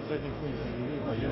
Freddy Quinn, are you?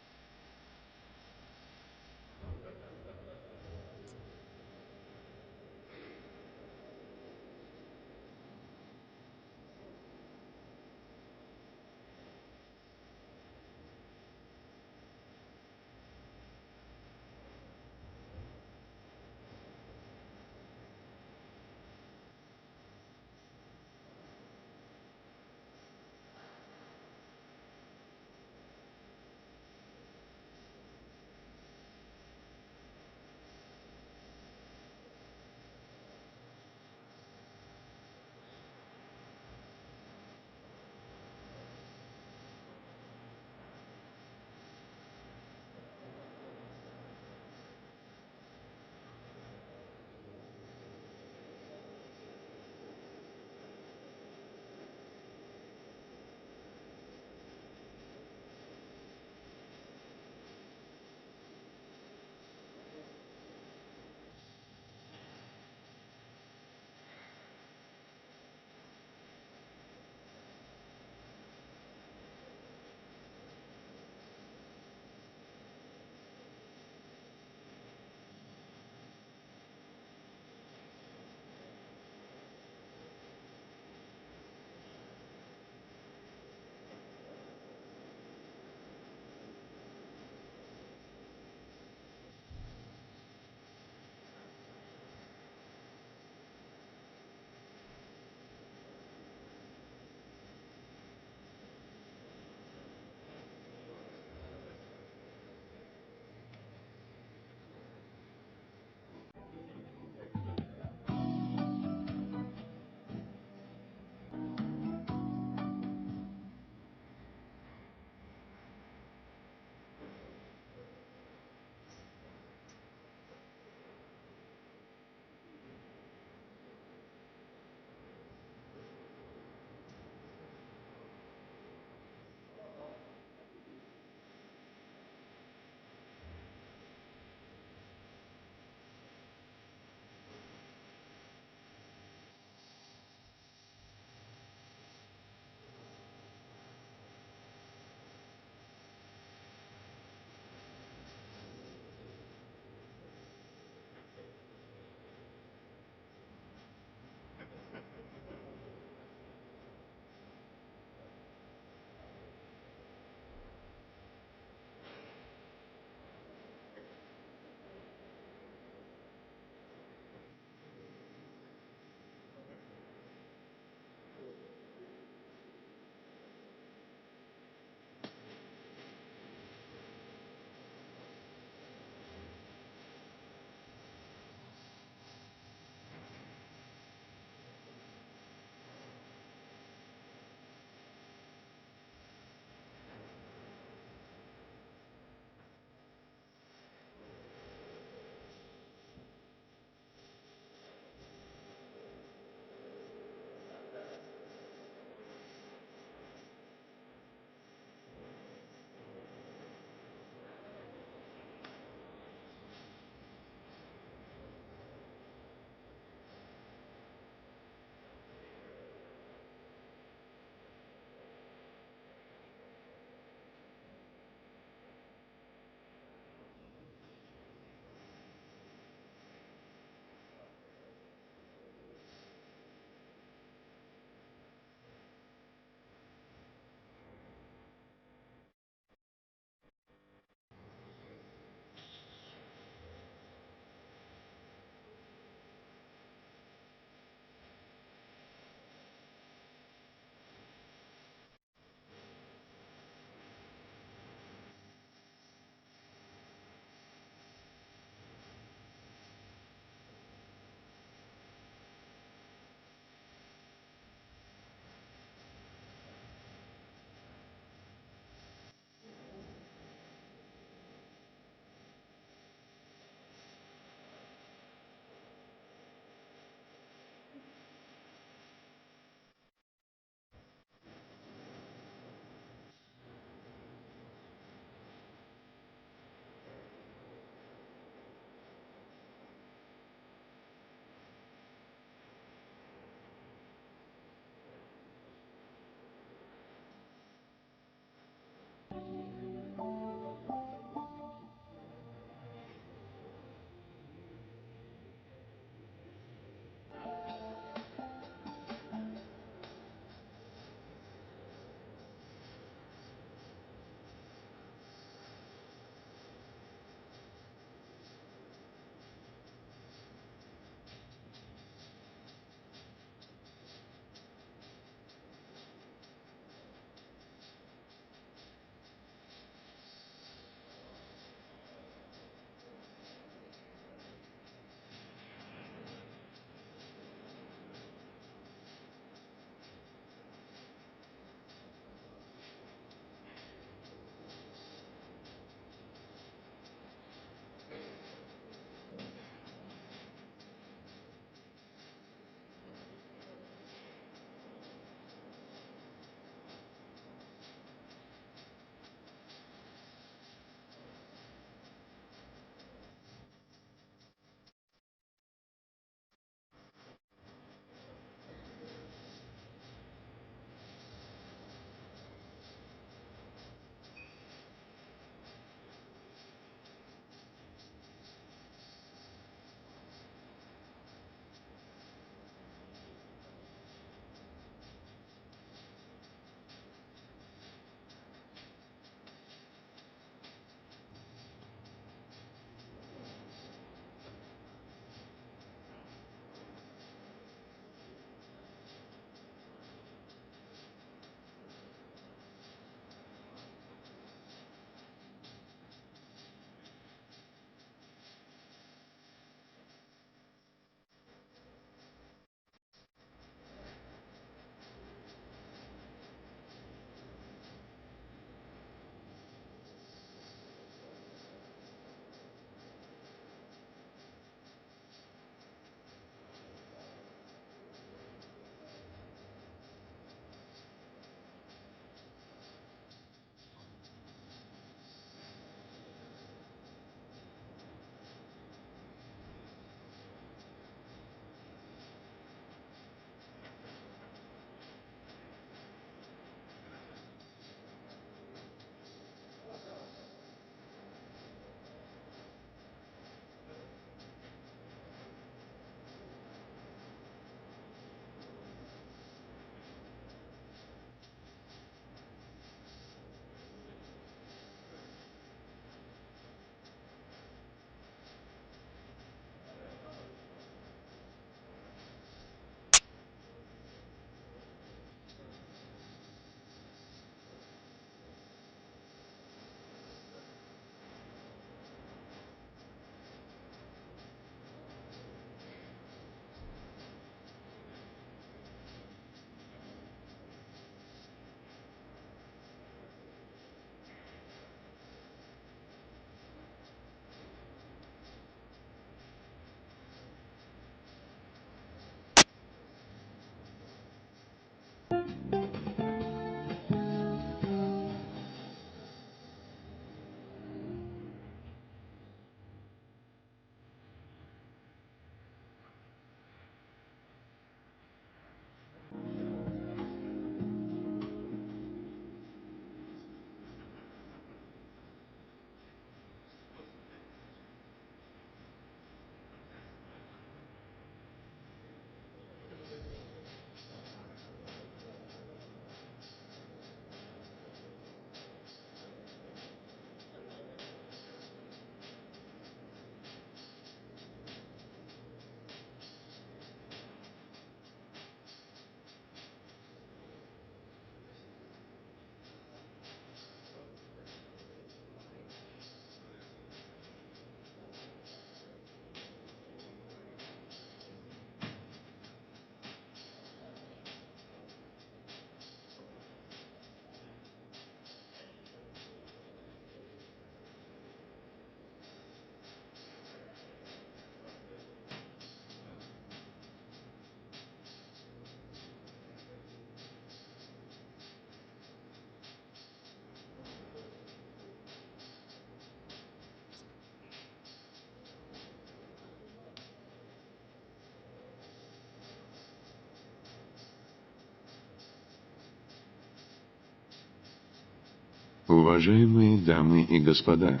Уважаемые дамы и господа,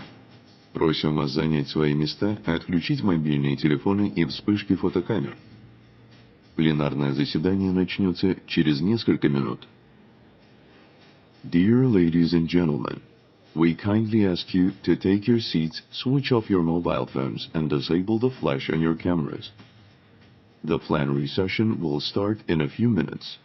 просим вас занять свои места, отключить мобильные телефоны и вспышки фотокамер. Пленарное заседание начнется через несколько минут. Dear ladies and gentlemen, we kindly ask you to take your seats, switch off your mobile phones, and disable the flash on your cameras. The plenary session will start in a few minutes.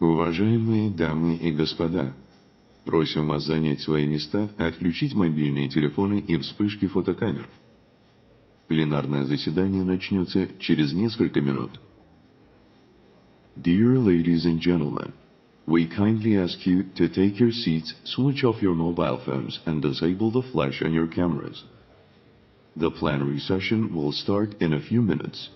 Уважаемые дамы и господа, просим вас занять свои места, отключить мобильные телефоны и вспышки фотокамер. Пленарное заседание начнется через несколько минут. Dear ladies and gentlemen, we kindly ask you to take your seats, switch off your mobile phones, and disable the flash on your cameras. The plenary session will start in a few minutes.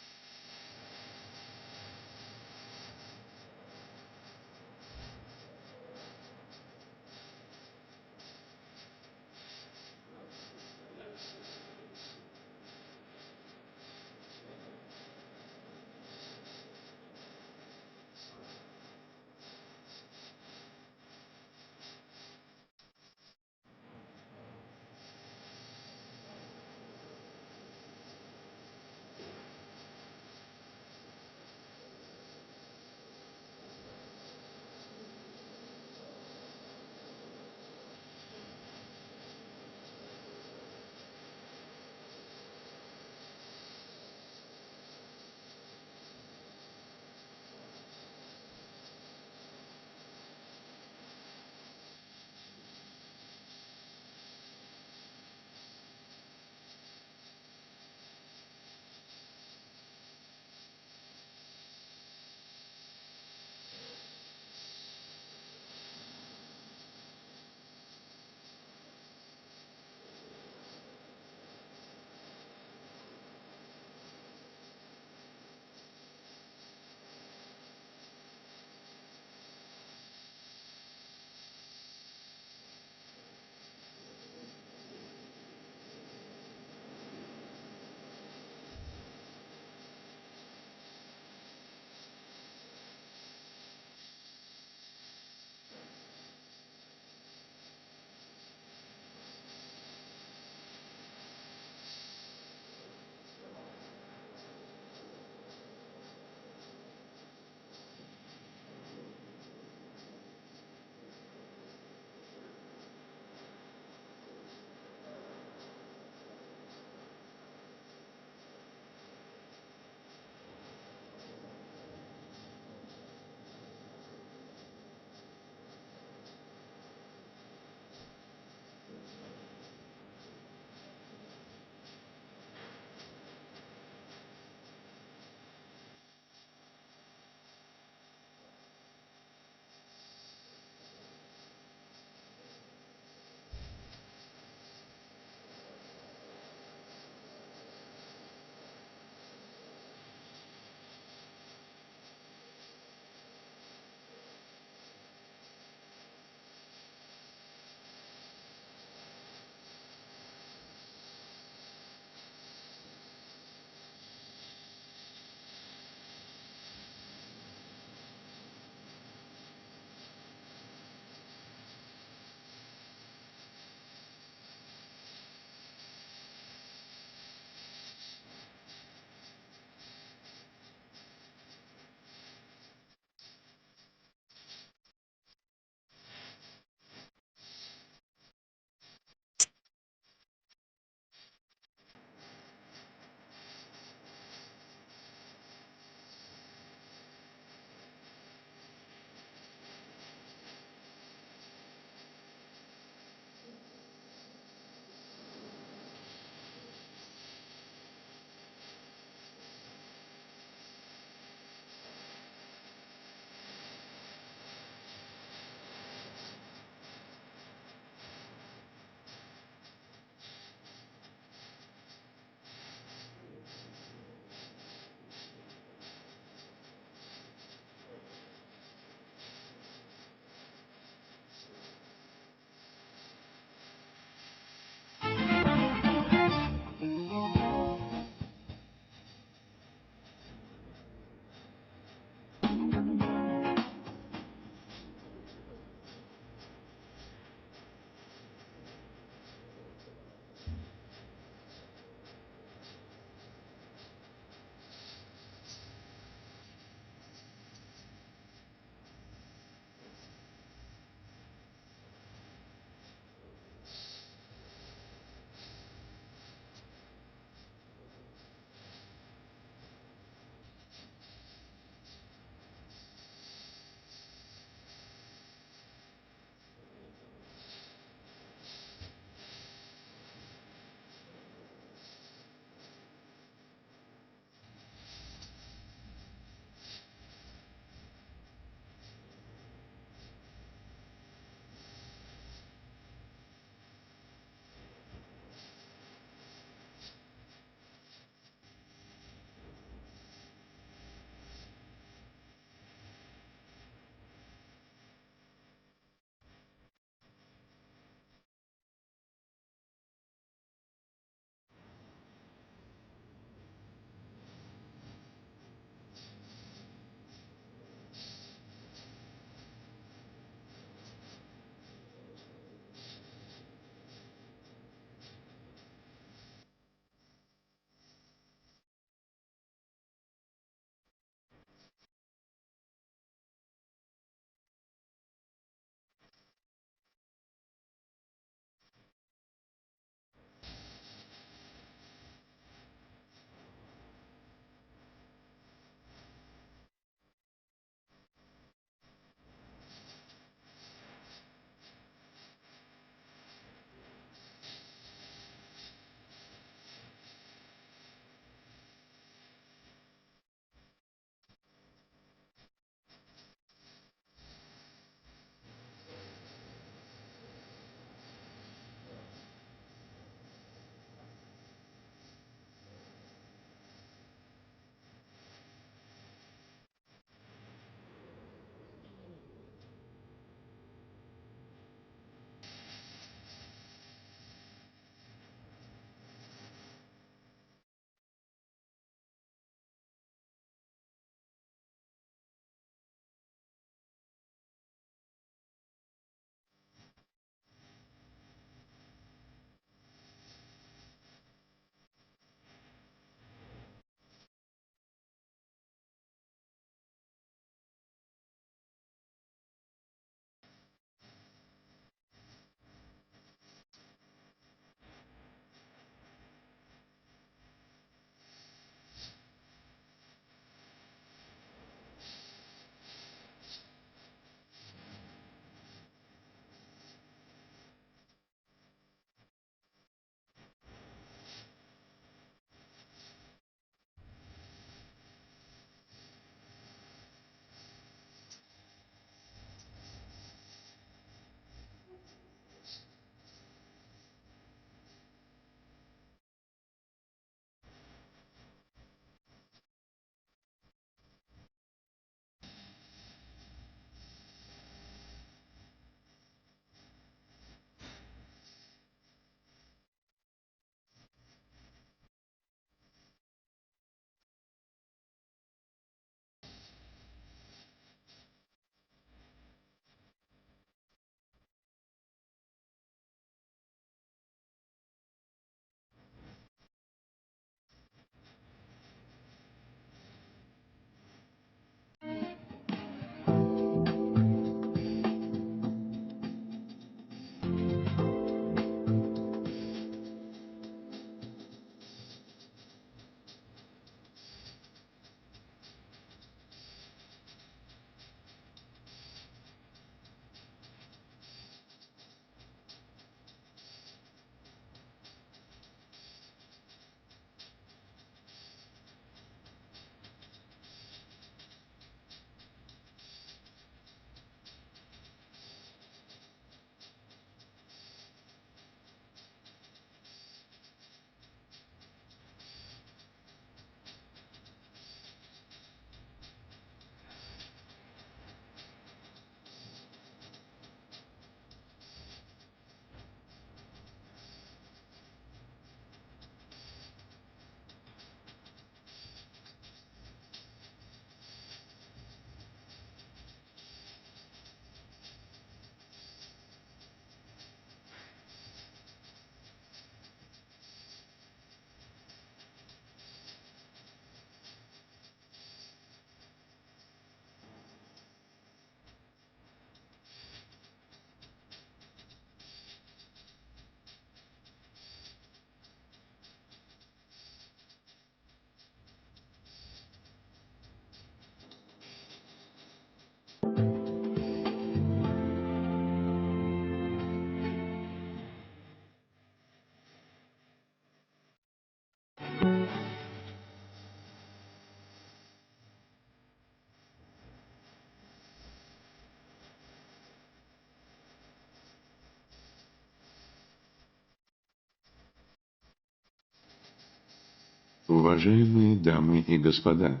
Уважаемые дамы и господа,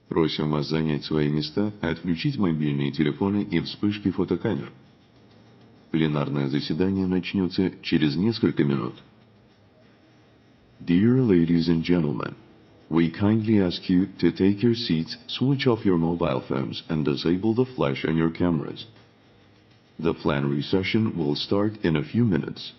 просим вас занять свои места, отключить мобильные телефоны и вспышки фотокамер. Пленарное заседание начнется через несколько минут. Dear ladies and gentlemen, we kindly ask you to take your seats, switch off your mobile phones, and disable the flash on your cameras. The plenary session will start in a few minutes.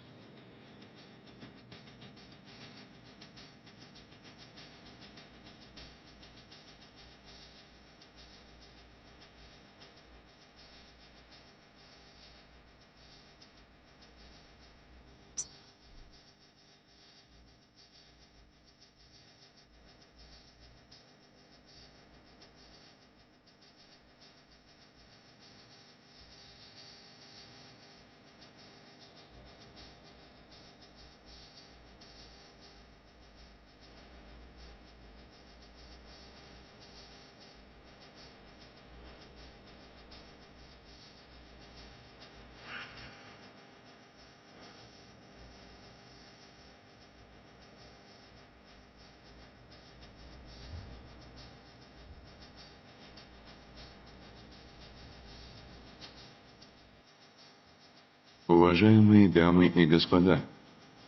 Уважаемые дамы и господа,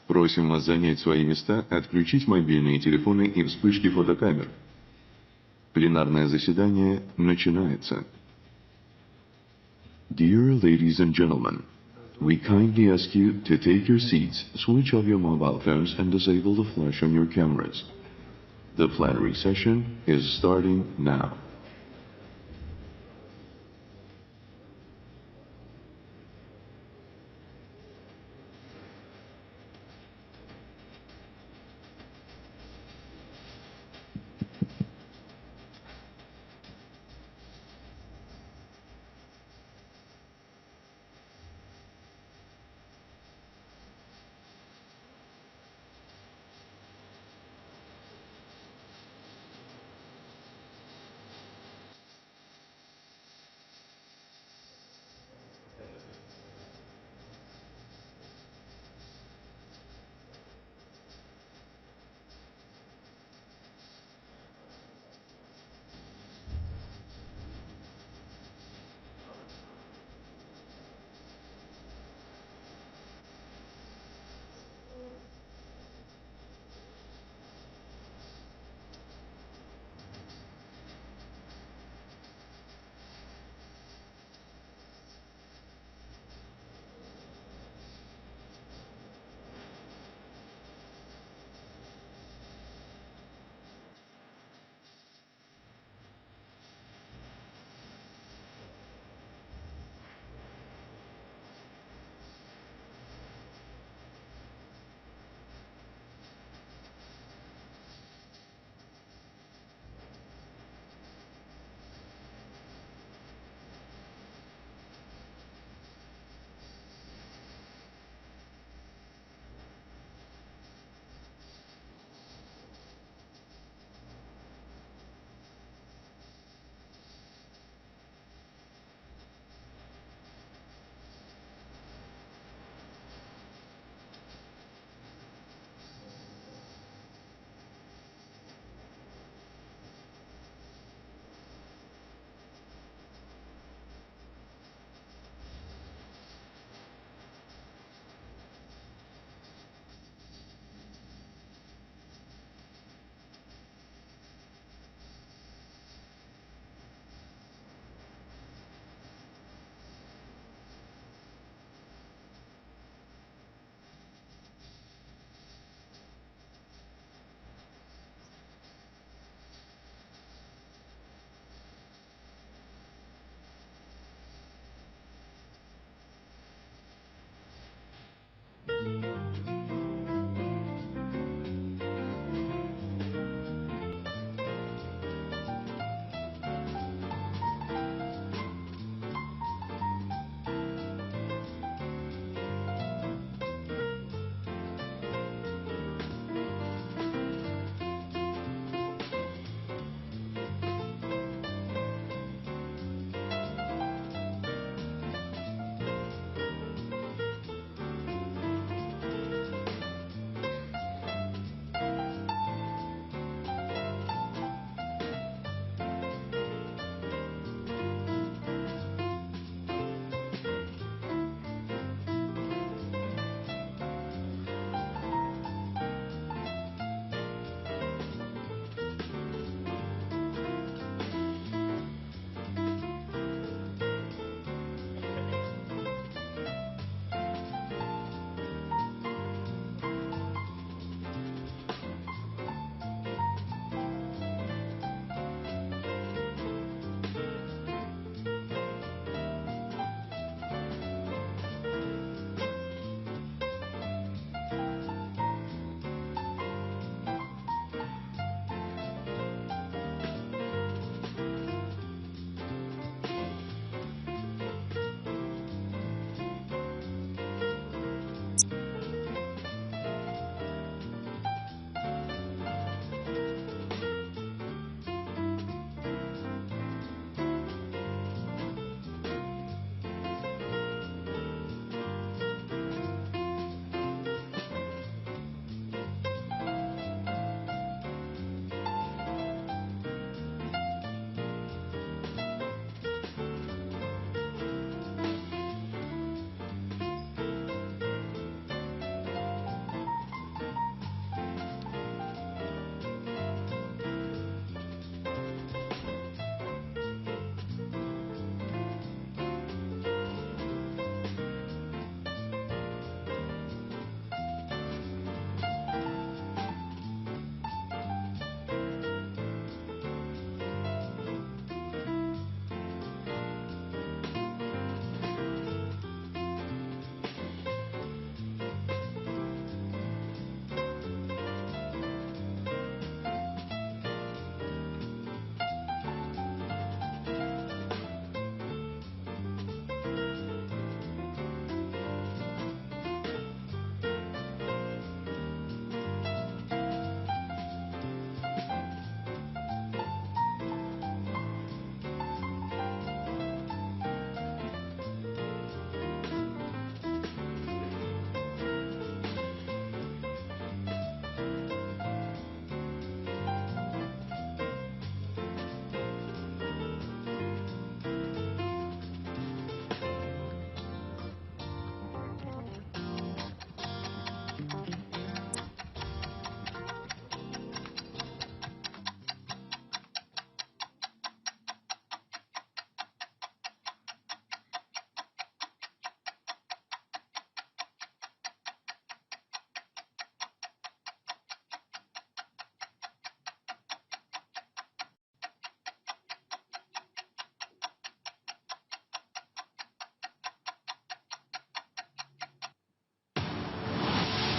просим вас занять свои места, отключить мобильные телефоны и вспышки фотокамер. Пленарное заседание начинается. Dear ladies and gentlemen, we kindly ask you to take your seats, switch off your mobile phones, and disable the flash on your cameras. The plenary session is starting now.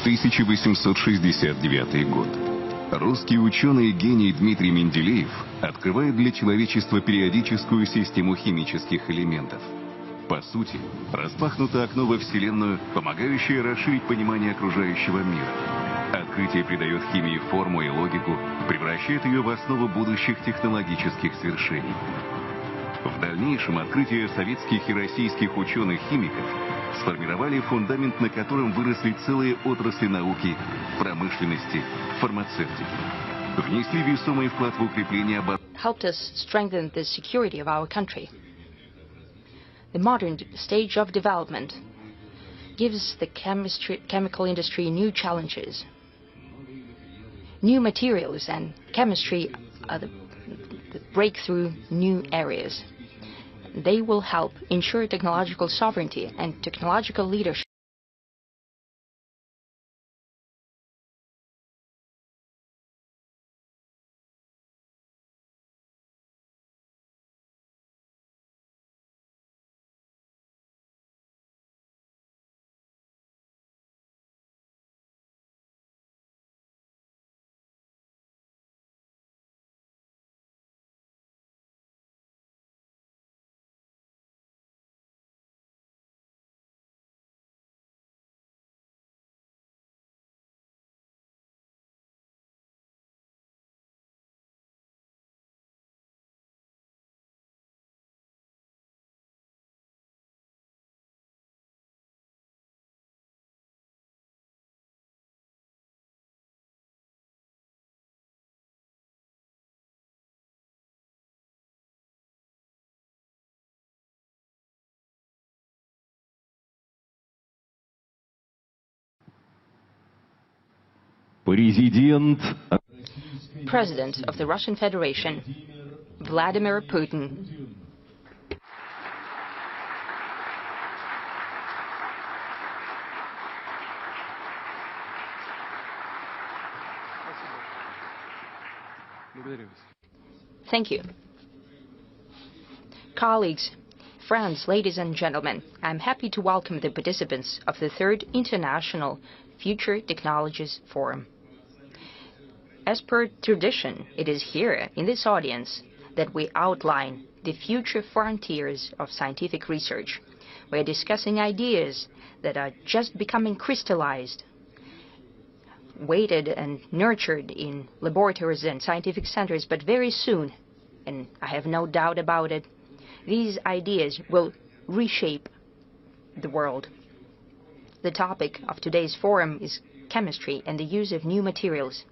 1869 год. Русский ученый и гений Дмитрий Менделеев открывает для человечества периодическую систему химических элементов. По сути, распахнуто окно во Вселенную, помогающее расширить понимание окружающего мира. Открытие придает химии форму и логику, превращает ее в основу будущих технологических свершений. В дальнейшем открытия советских и российских ученых-химиков сформировали фундамент, на котором выросли целые отрасли науки, промышленности, фармацевтики. Внесли весомый вклад в укрепление helped us strengthen the security of our country. The modern stage of development gives the chemical industry new challenges. New materials and chemistry are the breakthrough new areas. They will help ensure technological sovereignty and technological leadership. President of the Russian Federation, Vladimir Putin. Thank you. Colleagues, friends, ladies and gentlemen, I'm happy to welcome the participants of the Third International Future Technologies Forum. As per tradition, it is here, in this audience, that we outline the future frontiers of scientific research. We are discussing ideas that are just becoming crystallized, waited and nurtured in laboratories and scientific centers, but very soon, and I have no doubt about it, these ideas will reshape the world. The topic of today's forum is chemistry and the use of new materials.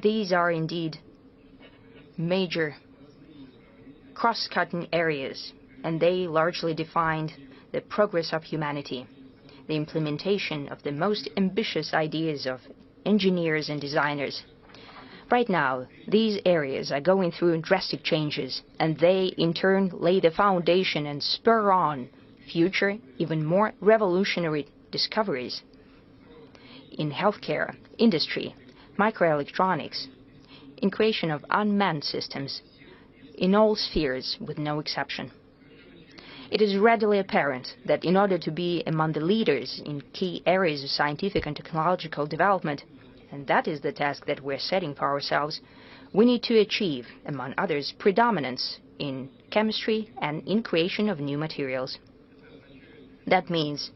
These are indeed major cross-cutting areas, and they largely defined the progress of humanity, the implementation of the most ambitious ideas of engineers and designers. Right now, these areas are going through drastic changes, and they, in turn, lay the foundation and spur on future, even more revolutionary discoveries in healthcare, industry, microelectronics, in creation of unmanned systems, in all spheres with no exception. It is readily apparent that in order to be among the leaders in key areas of scientific and technological development, and that is the task that we're setting for ourselves, we need to achieve, among others, predominance in chemistry and in creation of new materials. That means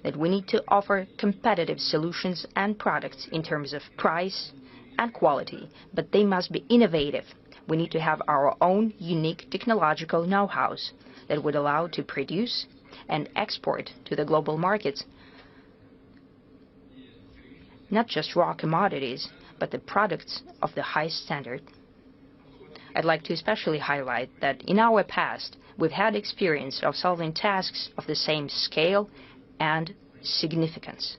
that we need to offer competitive solutions and products in terms of price and quality, but they must be innovative. We need to have our own unique technological know-hows that would allow to produce and export to the global markets not just raw commodities, but the products of the highest standard. I'd like to especially highlight that in our past, we've had experience of solving tasks of the same scale and significance.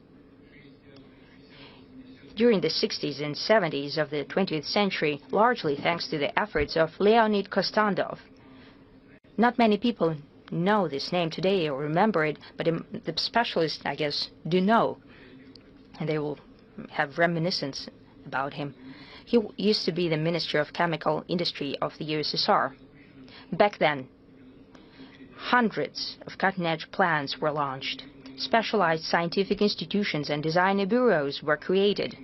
During the 60s and 70s of the 20th century, largely thanks to the efforts of Leonid Kostandov. Not many people know this name today or remember it, but the specialists, I guess, do know, and they will have reminiscence about him. He used to be the Minister of Chemical Industry of the USSR. Back then, hundreds of cutting-edge plants were launched. Specialized scientific institutions and design bureaus were created.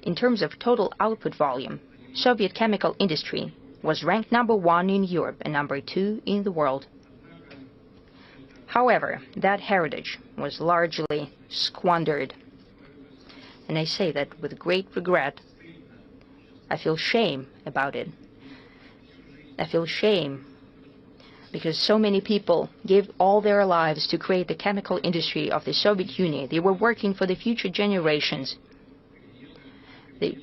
In terms of total output volume, Soviet chemical industry was ranked number 1 in Europe and number 2 in the world. However, that heritage was largely squandered. And I say that with great regret. I feel shame about it. I feel shame because so many people gave all their lives to create the chemical industry of the Soviet Union. They were working for the future generations. They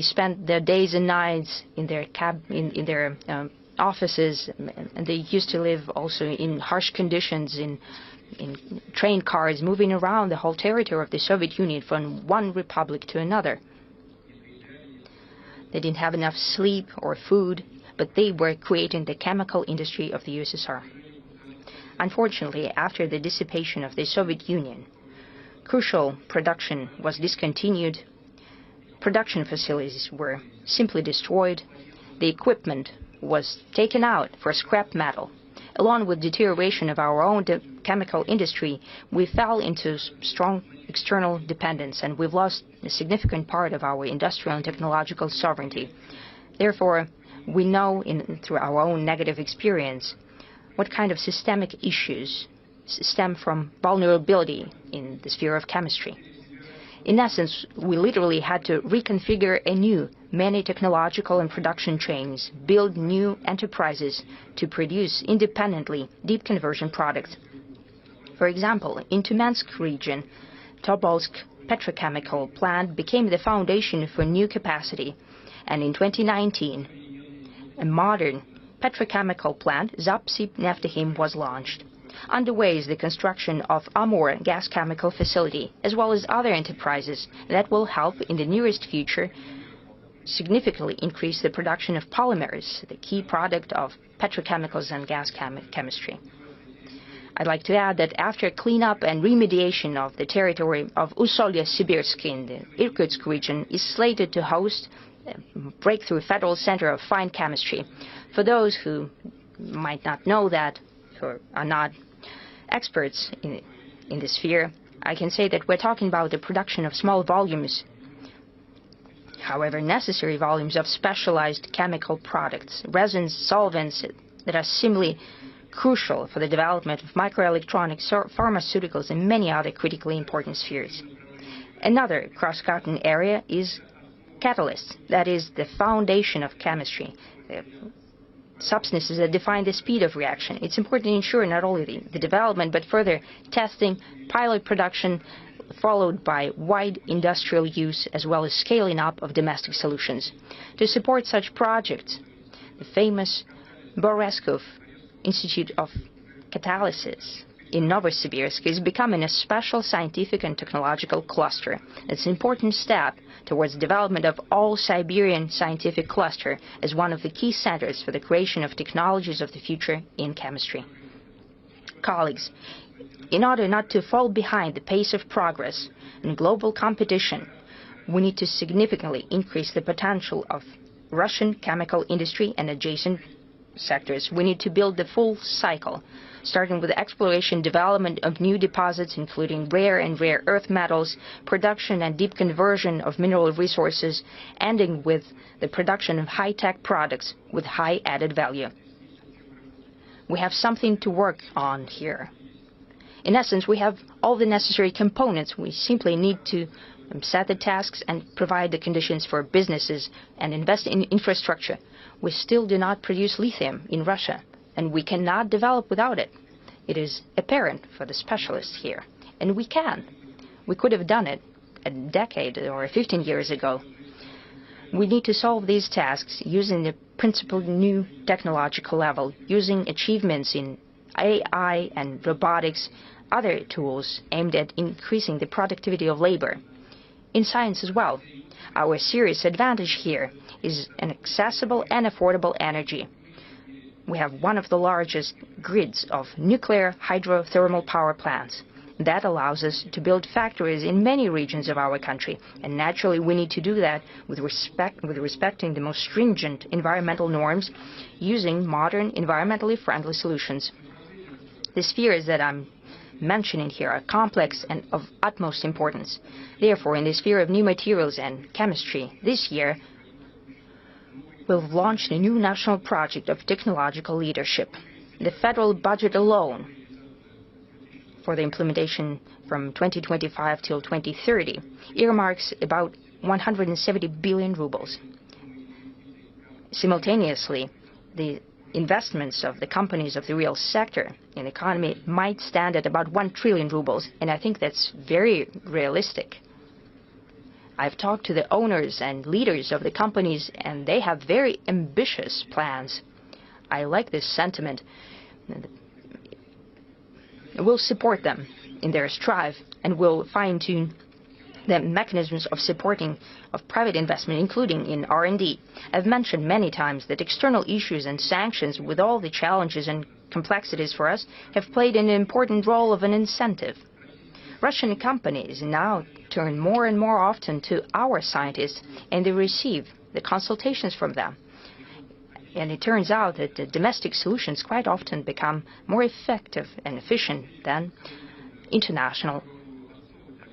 spent their days and nights in their offices, and they used to live also in harsh conditions in train cars, moving around the whole territory of the Soviet Union from one republic to another. They didn't have enough sleep or food, but they were creating the chemical industry of the USSR. Unfortunately, after the dissipation of the Soviet Union, crucial production was discontinued, production facilities were simply destroyed, the equipment was taken out for scrap metal. Along with deterioration of our own chemical industry, we fell into strong external dependence, and we've lost a significant part of our industrial and technological sovereignty. Therefore, we know through our own negative experience what kind of systemic issues stem from vulnerability in the sphere of chemistry. In essence, we literally had to reconfigure anew many technological and production chains, build new enterprises to produce independently deep conversion products. For example, in Tumensk region, Tobolsk petrochemical plant became the foundation for new capacity, and in 2019, a modern petrochemical plant, Zapsibneftechim, was launched. Underway is the construction of Amur gas chemical facility, as well as other enterprises that will help in the nearest future significantly increase the production of polymers, the key product of petrochemicals and gas chemistry. I'd like to add that after cleanup and remediation of the territory of Usolya-Sibirsk in the Irkutsk region is slated to host a breakthrough federal center of fine chemistry. For those who might not know that, or are not experts in this sphere, I can say that we're talking about the production of small volumes, however necessary volumes of specialized chemical products, resins, solvents that are similarly crucial for the development of microelectronics, pharmaceuticals, and many other critically important spheres. Another cross-cutting area is catalysts, that is the foundation of chemistry, substances that define the speed of reaction. It's important to ensure not only the development, but further testing, pilot production, followed by wide industrial use, as well as scaling up of domestic solutions. To support such projects, the famous Boreskov Institute of Catalysis in Novosibirsk is becoming a special scientific and technological cluster. It's an important step towards the development of all Siberian scientific cluster as one of the key centers for the creation of technologies of the future in chemistry. Colleagues, in order not to fall behind the pace of progress in global competition, we need to significantly increase the potential of Russian chemical industry and adjacent sectors. We need to build the full cycle, starting with the exploration development of new deposits, including rare and rare earth metals, production and deep conversion of mineral resources, ending with the production of high-tech products with high added value. We have something to work on here. In essence, we have all the necessary components. We simply need to set the tasks and provide the conditions for businesses and invest in infrastructure. We still do not produce lithium in Russia, and we cannot develop without it. It is apparent for the specialists here, and we can. We could have done it a decade or 15 years ago. We need to solve these tasks using the principal new technological level, using achievements in AI and robotics, other tools aimed at increasing the productivity of labor. In science as well, our serious advantage here is an accessible and affordable energy. We have one of the largest grids of nuclear hydrothermal power plants. That allows us to build factories in many regions of our country, and naturally we need to do that with respecting the most stringent environmental norms, using modern, environmentally friendly solutions. The spheres that I'm mentioning here are complex and of utmost importance. Therefore, in the sphere of new materials and chemistry, this year we'll launch a new national project of technological leadership. The federal budget alone for the implementation from 2025 till 2030 earmarks about 170 billion rubles. Simultaneously, the investments of the companies of the real sector in the economy might stand at about 1 trillion rubles, and I think that's very realistic. I've talked to the owners and leaders of the companies, and they have very ambitious plans. I like this sentiment. We'll support them in their strive, and we'll fine-tune the mechanisms of supporting of private investment, including in R&D. I've mentioned many times that external issues and sanctions, with all the challenges and complexities for us, have played an important role of an incentive. Russian companies now turn more and more often to our scientists, and they receive the consultations from them. And it turns out that the domestic solutions quite often become more effective and efficient than international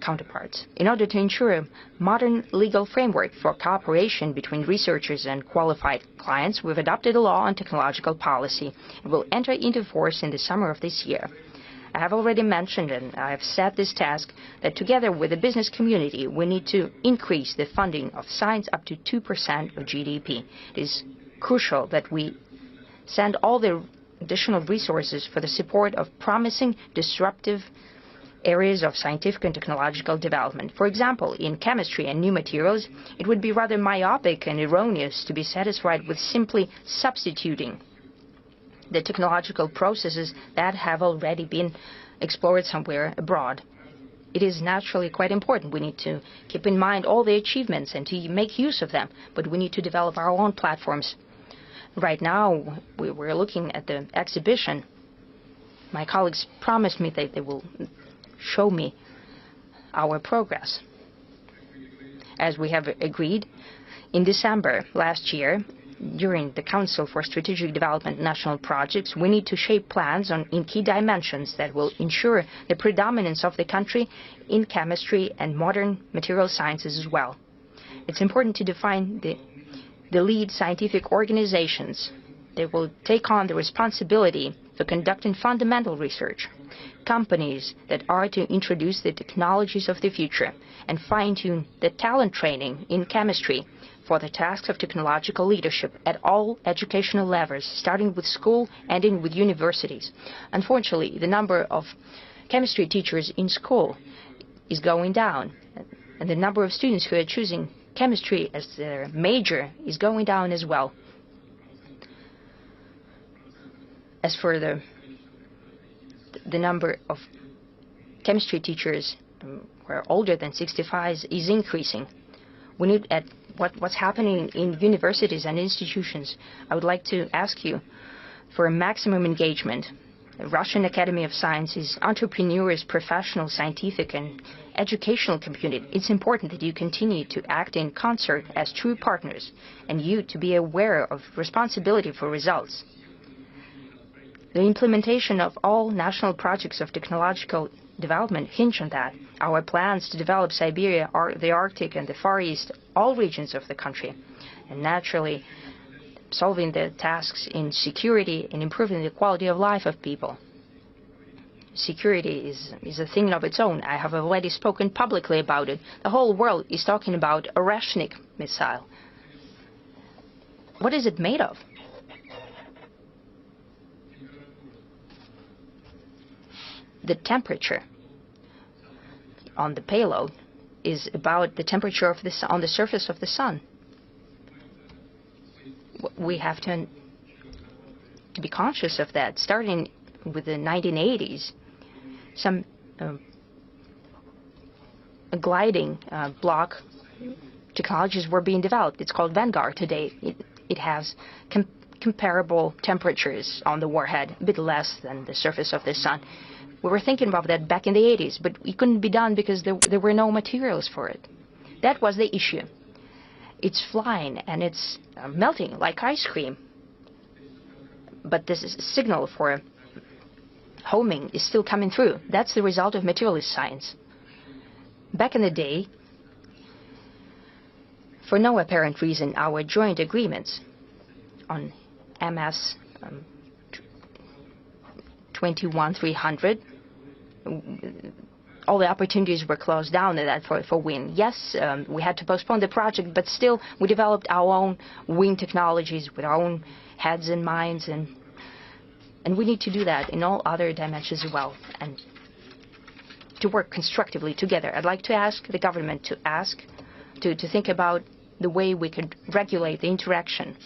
counterparts. In order to ensure a modern legal framework for cooperation between researchers and qualified clients, we've adopted a law on technological policy. It will enter into force in the summer of this year. I have already mentioned, and I have set this task, that together with the business community, we need to increase the funding of science up to 2% of GDP. It is crucial that we send all the additional resources for the support of promising, disruptive areas of scientific and technological development. For example, in chemistry and new materials, it would be rather myopic and erroneous to be satisfied with simply substituting the technological processes that have already been explored somewhere abroad. It is naturally quite important. We need to keep in mind all the achievements and to make use of them, but we need to develop our own platforms. Right now, we're looking at the exhibition. My colleagues promised me that they will show me our progress. As we have agreed, in December last year, during the Council for Strategic Development National Projects, we need to shape plans in key dimensions that will ensure the predominance of the country in chemistry and modern material sciences as well. It's important to define the lead scientific organizations. They will take on the responsibility for conducting fundamental research, companies that are to introduce the technologies of the future, and fine-tune the talent training in chemistry for the tasks of technological leadership at all educational levels, starting with school, ending with universities. Unfortunately, the number of chemistry teachers in school is going down, and the number of students who are choosing chemistry as their major is going down as well. As for the number of chemistry teachers who are older than 65 is increasing. We need at what's happening in universities and institutions. I would like to ask you for a maximum engagement. The Russian Academy of Sciences, entrepreneurs, professional, scientific, and educational community. It's important that you continue to act in concert as true partners, and you to be aware of responsibility for results. The implementation of all national projects of technological development hinge on that. Our plans to develop Siberia, the Arctic, and the Far East, all regions of the country, and naturally solving the tasks in security and improving the quality of life of people. Security is a thing of its own. I have already spoken publicly about it. The whole world is talking about a Oreshnik missile. What is it made of? The temperature on the payload is about the temperature of on the surface of the sun. We have to be conscious of that. Starting with the 1980s, some gliding block technologies were being developed. It's called Vanguard today. It has comparable temperatures on the warhead, a bit less than the surface of the sun. We were thinking about that back in the 80s, but it couldn't be done because there were no materials for it. That was the issue. It's flying and it's melting like ice cream. But this is a signal for homing is still coming through. That's the result of materialist science. Back in the day, for no apparent reason, our joint agreements on MS 21-300, all the opportunities were closed down in that for wind. Yes, we had to postpone the project, but still we developed our own wind technologies with our own heads and minds, and we need to do that in all other dimensions as well, and to work constructively together. I'd like to ask the government to think about the way we could regulate the interaction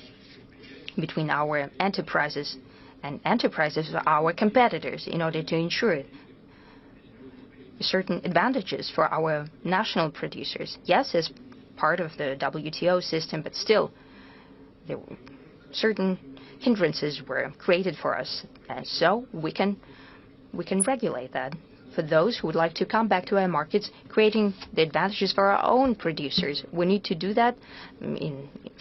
between our enterprises and enterprises of our competitors in order to ensure certain advantages for our national producers. Yes, as part of the WTO system, but still, there were certain hindrances were created for us, and so we can regulate that. For those who would like to come back to our markets, creating the advantages for our own producers, we need to do that,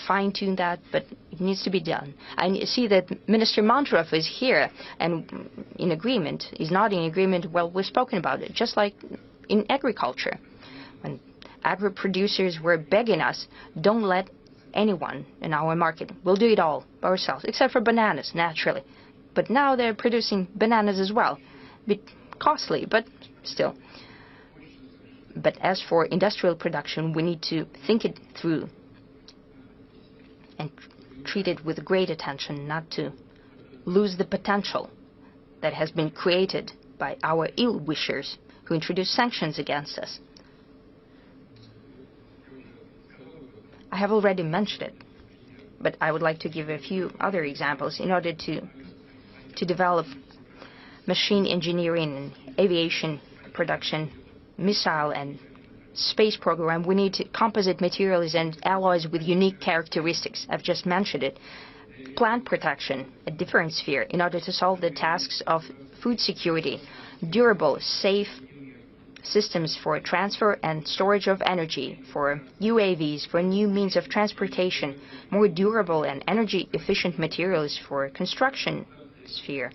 fine-tune that, but it needs to be done. I see that Minister Mantrov is here and in agreement. He's not in agreement. Well, we've spoken about it, just like in agriculture. When agri-producers were begging us, don't let anyone in our market. We'll do it all by ourselves, except for bananas, naturally. But now they're producing bananas as well. Bit costly, but still. But as for industrial production, we need to think it through and treat it with great attention, not to lose the potential that has been created by our ill-wishers who introduced sanctions against us. I have already mentioned it, but I would like to give a few other examples in order to develop machine engineering and aviation production, missile and space program. We need composite materials and alloys with unique characteristics. I've just mentioned it. Plant protection, a different sphere, in order to solve the tasks of food security. Durable, safe systems for transfer and storage of energy, for UAVs, for new means of transportation, more durable and energy-efficient materials for construction sphere,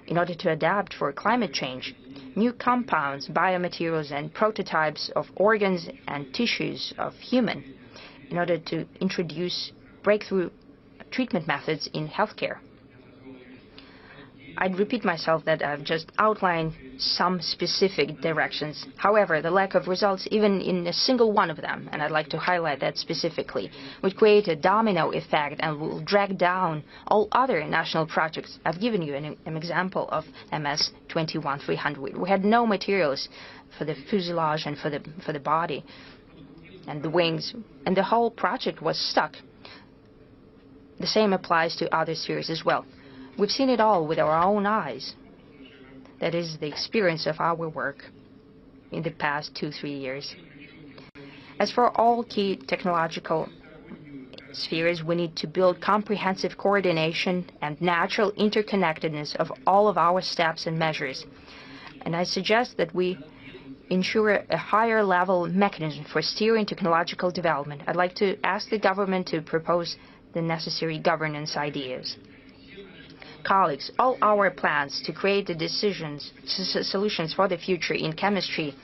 in order to adapt for climate change, new compounds, biomaterials, and prototypes of organs and tissues of human, in order to introduce breakthrough treatment methods in healthcare. I'd repeat myself that I've just outlined some specific directions. However, the lack of results, even in a single one of them, and I'd like to highlight that specifically, would create a domino effect and will drag down all other national projects. I've given you an example of MS 21-300. We had no materials for the fuselage and for the body and the wings, and the whole project was stuck. The same applies to other spheres as well. We've seen it all with our own eyes. That is the experience of our work in the past 2-3 years. As for all key technological spheres, we need to build comprehensive coordination and natural interconnectedness of all of our steps and measures. And I suggest that we ensure a higher level mechanism for steering technological development. I'd like to ask the government to propose the necessary governance ideas. Colleagues, all our plans to create the solutions for the future in chemistry,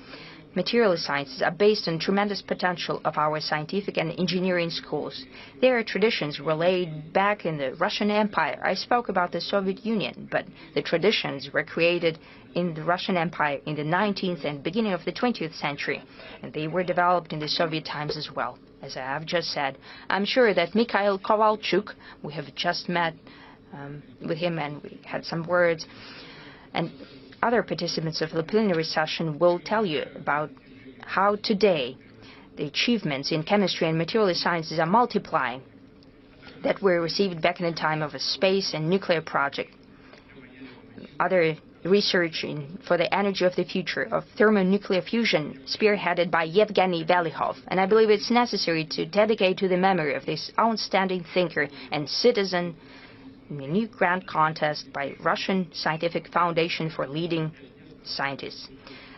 material sciences are based on tremendous potential of our scientific and engineering schools. Their traditions were laid back in the Russian Empire. I spoke about the Soviet Union, but the traditions were created in the Russian Empire in the 19th and beginning of the 20th century, and they were developed in the Soviet times as well. As I have just said, I'm sure that Mikhail Kovalchuk, we have just met with him and we had some words, and other participants of the plenary session will tell you about how today the achievements in chemistry and material sciences are multiplying that were received back in the time of a space and nuclear project. Other research for the energy of the future of thermonuclear fusion spearheaded by Yevgeny Velihov, and I believe it's necessary to dedicate to the memory of this outstanding thinker and citizen in a new grant contest by Russian Scientific Foundation for Leading Scientists.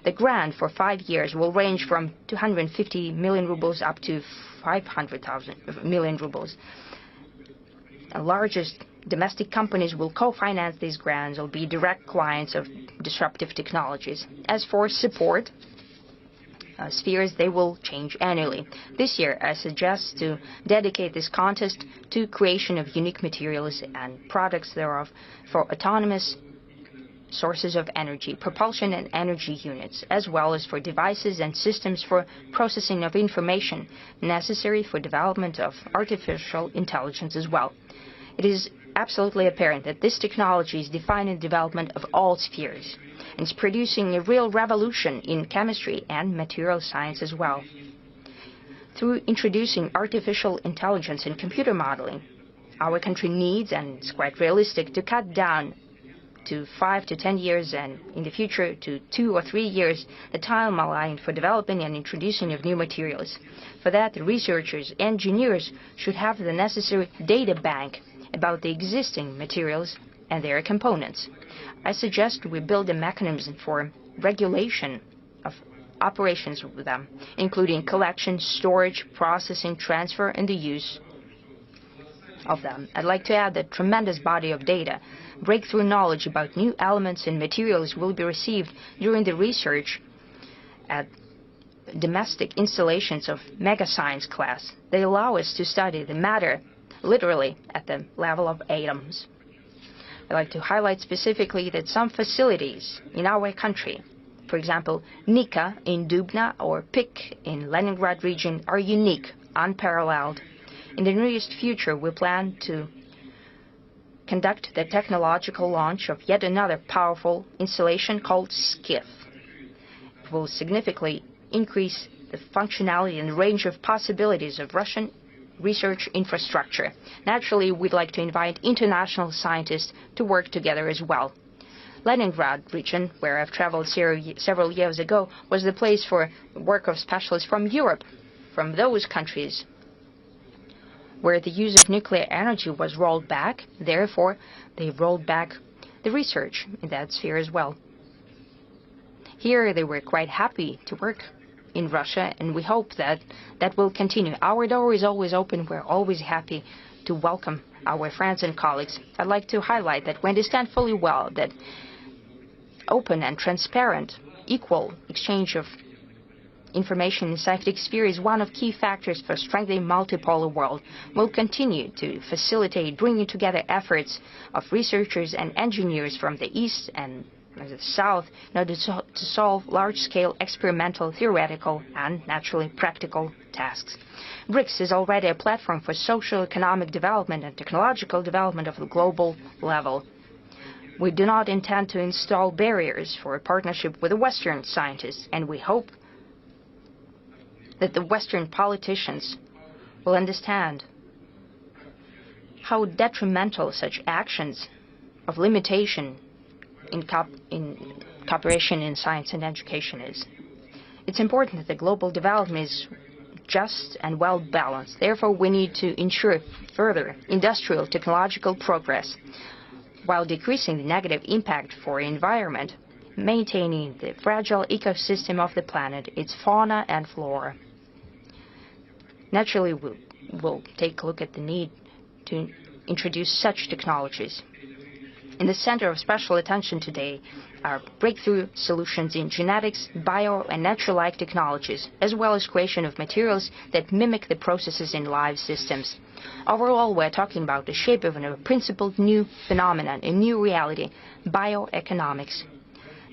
The grant for 5 years will range from 250 million rubles up to 500 million rubles. The largest domestic companies will co-finance these grants or be direct clients of disruptive technologies. As for support spheres, they will change annually. This year, I suggest to dedicate this contest to creation of unique materials and products thereof for autonomous sources of energy, propulsion and energy units, as well as for devices and systems for processing of information necessary for development of artificial intelligence as well. It is absolutely apparent that this technology is defining the development of all spheres, and is producing a real revolution in chemistry and material science as well. Through introducing artificial intelligence and computer modeling, our country needs, and it's quite realistic, to cut down to 5 to 10 years and in the future to 2 or 3 years the timeline for developing and introducing of new materials. For that, the researchers, engineers should have the necessary data bank about the existing materials and their components. I suggest we build a mechanism for regulation of operations with them, including collection, storage, processing, transfer, and the use of them. I'd like to add that tremendous body of data, breakthrough knowledge about new elements and materials will be received during the research at domestic installations of mega science class. They allow us to study the matter literally at the level of atoms. I'd like to highlight specifically that some facilities in our country, for example, Nika in Dubna or PIK in Leningrad region, are unique, unparalleled. In the nearest future, we plan to conduct the technological launch of yet another powerful installation called SCIF. It will significantly increase the functionality and range of possibilities of Russian research infrastructure. Naturally, we'd like to invite international scientists to work together as well. Leningrad region, where I've traveled several years ago, was the place for work of specialists from Europe, from those countries where the use of nuclear energy was rolled back. Therefore, they rolled back the research in that sphere as well. Here, they were quite happy to work in Russia, and we hope that that will continue. Our door is always open. We're always happy to welcome our friends and colleagues. I'd like to highlight that we understand fully well that open and transparent, equal exchange of information in scientific sphere is one of key factors for strengthening multipolar world. We'll continue to facilitate bringing together efforts of researchers and engineers from the East and the South in order to solve large-scale experimental, theoretical, and naturally practical tasks. BRICS is already a platform for social, economic development and technological development of the global level. We do not intend to install barriers for a partnership with the Western scientists, and we hope that the Western politicians will understand how detrimental such actions of limitation in cooperation in science and education is. It's important that the global development is just and well balanced. Therefore, we need to ensure further industrial technological progress while decreasing the negative impact for the environment, maintaining the fragile ecosystem of the planet, its fauna and flora. Naturally, we'll take a look at the need to introduce such technologies. In the center of special attention today are breakthrough solutions in genetics, bio and natural-like technologies, as well as creation of materials that mimic the processes in live systems. Overall, we're talking about the shape of a principled new phenomenon, a new reality, bioeconomics.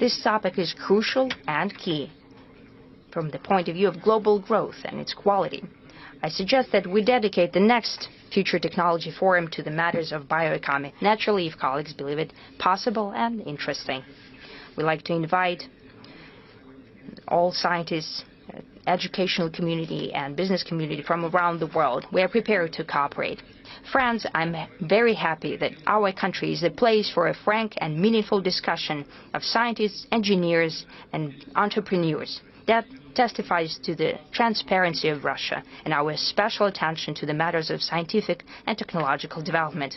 This topic is crucial and key from the point of view of global growth and its quality. I suggest that we dedicate the next Future Technology Forum to the matters of bioeconomy, naturally if colleagues believe it possible and interesting. We'd like to invite all scientists, educational community and business community from around the world. We are prepared to cooperate. Friends, I'm very happy that our country is a place for a frank and meaningful discussion of scientists, engineers and entrepreneurs. That testifies to the transparency of Russia and our special attention to the matters of scientific and technological development.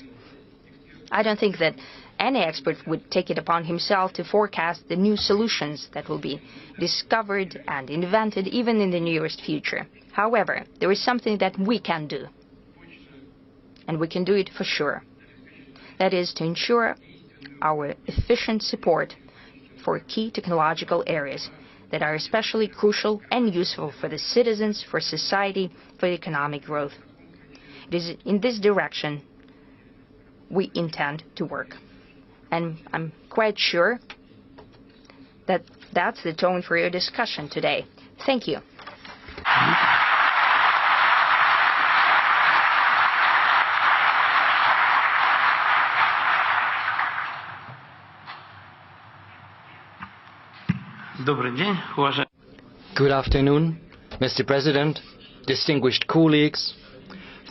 I don't think that any expert would take it upon himself to forecast the new solutions that will be discovered and invented even in the nearest future. However, there is something that we can do, and we can do it for sure. That is to ensure our efficient support for key technological areas that are especially crucial and useful for the citizens, for society, for economic growth. It is in this direction we intend to work. And I'm quite sure that that's the tone for your discussion today. Thank you. Good afternoon, Mr. President, distinguished colleagues.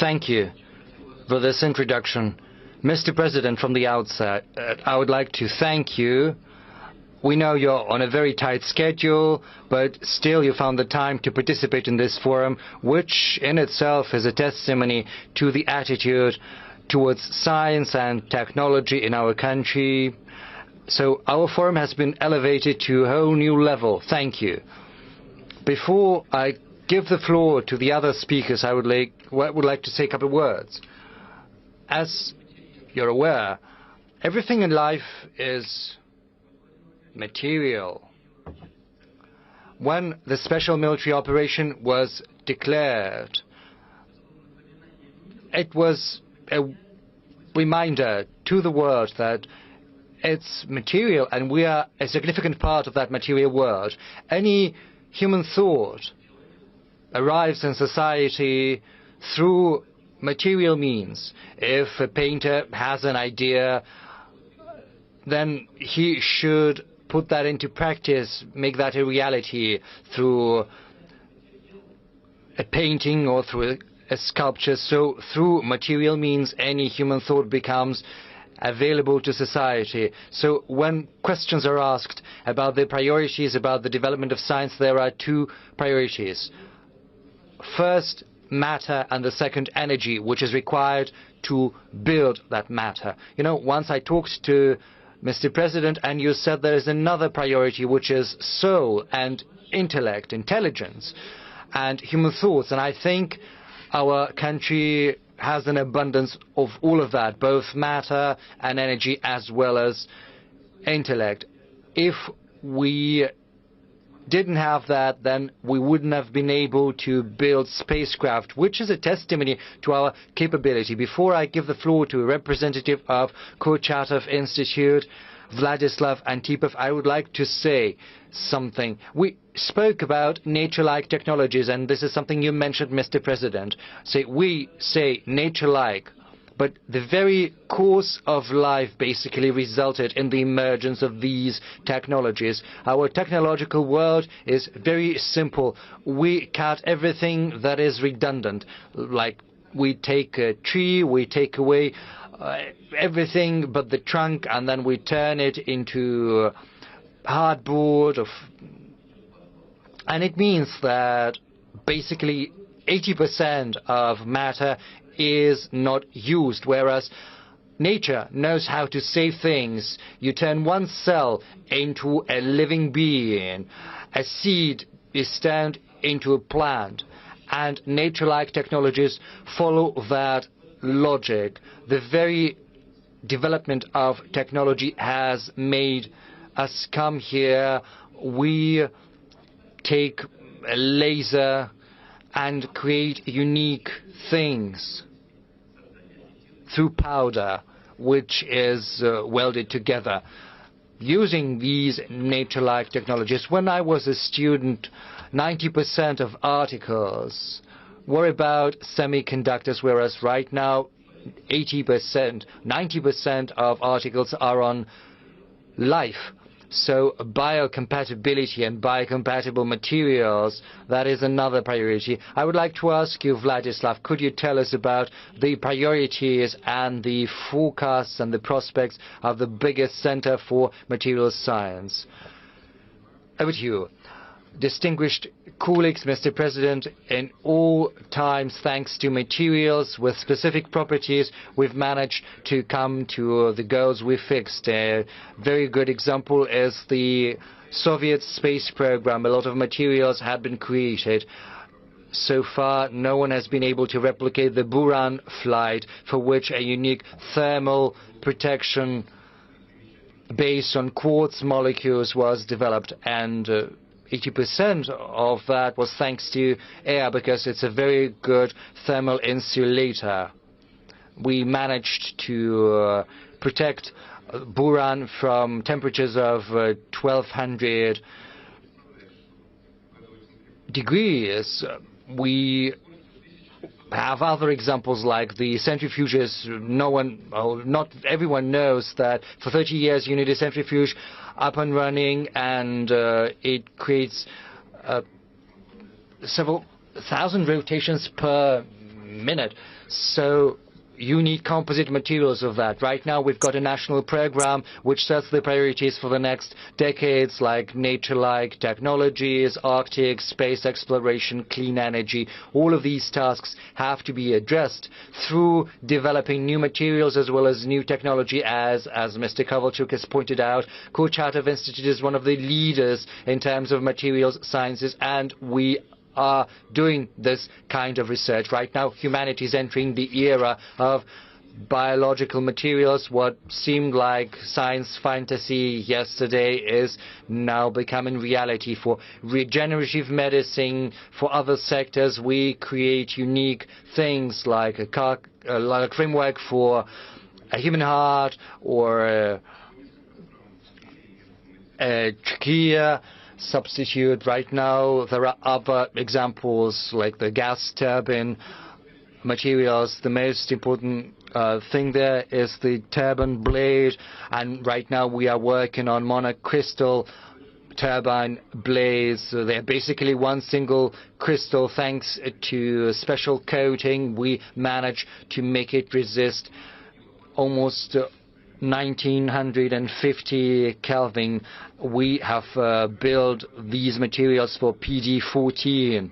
Thank you for this introduction. Mr. President, from the outset, I would like to thank you. We know you're on a very tight schedule, but still you found the time to participate in this forum, which in itself is a testimony to the attitude towards science and technology in our country. So our forum has been elevated to a whole new level. Thank you. Before I give the floor to the other speakers, I would like to say a couple of words. As you're aware, everything in life is material. When the special military operation was declared, it was a reminder to the world that it's material and we are a significant part of that material world. Any human thought arrives in society through material means. If a painter has an idea, then he should put that into practice, make that a reality through a painting or through a sculpture. So through material means, any human thought becomes available to society. So when questions are asked about the priorities, about the development of science, there are two priorities. First, matter, and the second, energy, which is required to build that matter. You know, once I talked to Mr. President, and you said there is another priority, which is soul and intellect, intelligence, and human thoughts. And I think our country has an abundance of all of that, both matter and energy, as well as intellect. If we didn't have that, then we wouldn't have been able to build spacecraft, which is a testimony to our capability. Before I give the floor to a representative of Kurchatov Institute, Vladislav Antipov, I would like to say something. We spoke about nature-like technologies, and this is something you mentioned, Mr. President. We say nature-like, but the very course of life basically resulted in the emergence of these technologies. Our technological world is very simple. We cut everything that is redundant, like we take a tree, we take away everything but the trunk, and then we turn it into hardboard. And it means that basically 80% of matter is not used, whereas nature knows how to save things. You turn one cell into a living being. A seed is turned into a plant. And nature-like technologies follow that logic. The very development of technology has made us come here. We take a laser and create unique things through powder, which is welded together using these nature-like technologies. When I was a student, 90% of articles were about semiconductors, whereas right now 80%, 90% of articles are on life. So biocompatibility and biocompatible materials, that is another priority. I would like to ask you, Vladislav, could you tell us about the priorities and the forecasts and the prospects of the biggest center for materials science? Over to you. Distinguished colleagues, Mr. President, in all times, thanks to materials with specific properties, we've managed to come to the goals we fixed. A very good example is the Soviet space program. A lot of materials had been created. So far, no one has been able to replicate the Buran flight, for which a unique thermal protection based on quartz molecules was developed, and 80% of that was thanks to air, because it's a very good thermal insulator. We managed to protect Buran from temperatures of 1200 degrees. We have other examples like the centrifuges. Not everyone knows that for 30 years you need a centrifuge up and running, and it creates several thousand rotations per minute. So you need composite materials of that. Right now we've got a national program which sets the priorities for the next decades, like nature-like technologies, Arctic, space exploration, clean energy. All of these tasks have to be addressed through developing new materials as well as new technology. As Mr. Kovalchuk has pointed out, Kurchatov Institute is one of the leaders in terms of materials sciences, and we are doing this kind of research. Right now, humanity is entering the era of biological materials. What seemed like science fantasy yesterday is now becoming reality. For regenerative medicine, for other sectors, we create unique things like a framework for a human heart, or a trachea substitute. Right now there are other examples like the gas turbine materials. The most important thing there is the turbine blade, and right now we are working on monocrystal turbine blades. They're basically one single crystal. Thanks to special coating, we managed to make it resist almost 1950 Kelvin. We have built these materials for PD-14.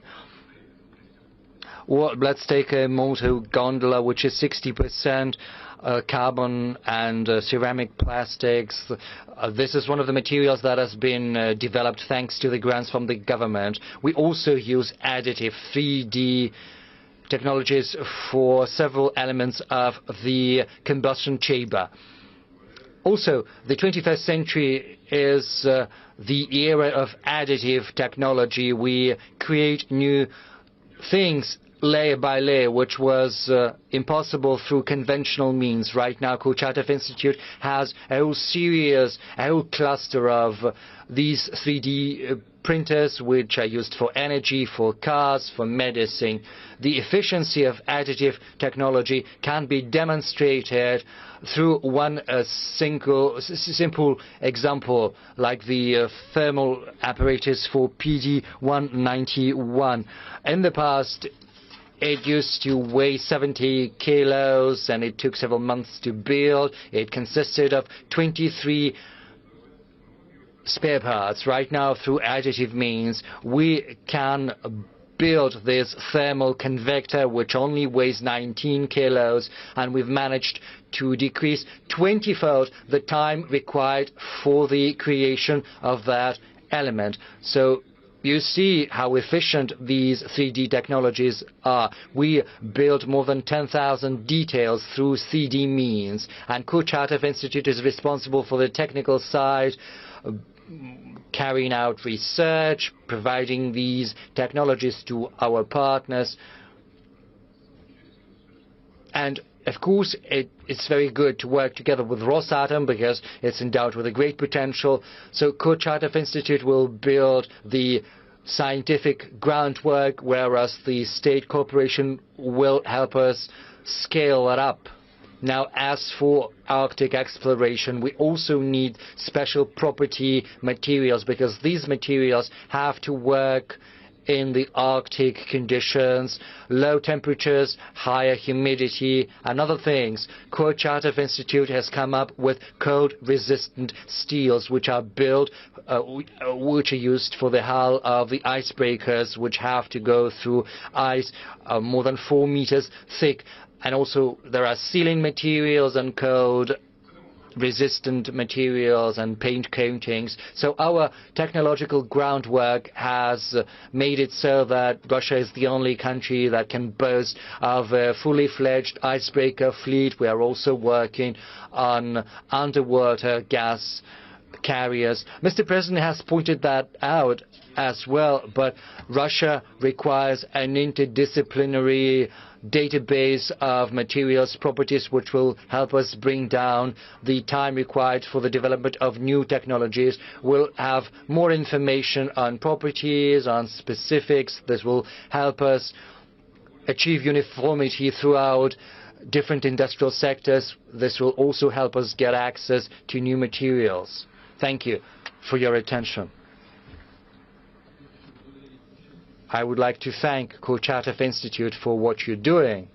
Well, let's take a motor gondola, which is 60% carbon and ceramic plastics. This is one of the materials that has been developed thanks to the grants from the government. We also use additive 3D technologies for several elements of the combustion chamber. Also, the 21st century is the era of additive technology. We create new things layer by layer, which was impossible through conventional means. Right now, Kurchatov Institute has a whole cluster of these 3D printers, which are used for energy, for cars, for medicine. The efficiency of additive technology can be demonstrated through one simple example, like the thermal apparatus for PD-191. In the past, it used to weigh 70 kilos, and it took several months to build. It consisted of 23 spare parts. Right now, through additive means, we can build this thermal convector, which only weighs 19 kilos, and we've managed to decrease 20-fold the time required for the creation of that element. So you see how efficient these 3D technologies are. We built more than 10,000 details through 3D means, and Kurchatov Institute is responsible for the technical side, carrying out research, providing these technologies to our partners. And of course, it's very good to work together with Rosatom, because it's endowed with a great potential. So Kurchatov Institute will build the scientific groundwork, whereas the state corporation will help us scale it up. Now, as for Arctic exploration, we also need special property materials, because these materials have to work in the Arctic conditions, low temperatures, higher humidity, and other things. Kurchatov Institute has come up with cold-resistant steels, which are built, which are used for the hull of the icebreakers, which have to go through ice more than 4 meters thick. And also there are sealing materials and cold resistant materials and paint coatings. So our technological groundwork has made it so that Russia is the only country that can boast of a fully fledged icebreaker fleet. We are also working on underwater gas carriers. Mr. President has pointed that out as well, but Russia requires an interdisciplinary database of materials properties which will help us bring down the time required for the development of new technologies. We'll have more information on properties, on specifics. This will help us achieve uniformity throughout different industrial sectors. This will also help us get access to new materials. Thank you for your attention. I would like to thank Kurchatov Institute for what you're doing.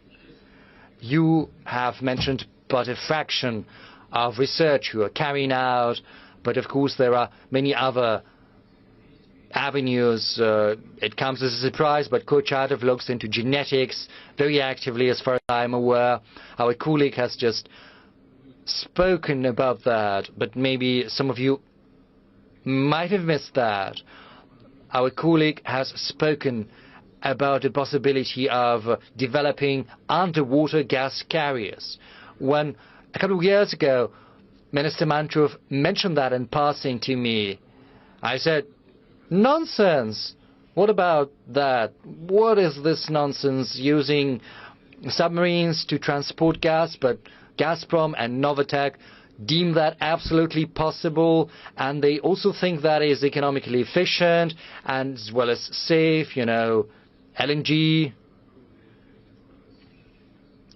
You have mentioned but a fraction of research you are carrying out, but of course there are many other avenues. It comes as a surprise, but Kurchatov looks into genetics very actively as far as I'm aware. Our colleague has just spoken about that, but maybe some of you might have missed that. Our colleague has spoken about the possibility of developing underwater gas carriers. When a couple of years ago, Minister Mantrov mentioned that in passing to me, I said, nonsense! What about that? What is this nonsense using submarines to transport gas? But Gazprom and Novatek deem that absolutely possible, and they also think that is economically efficient and as well as safe. LNG,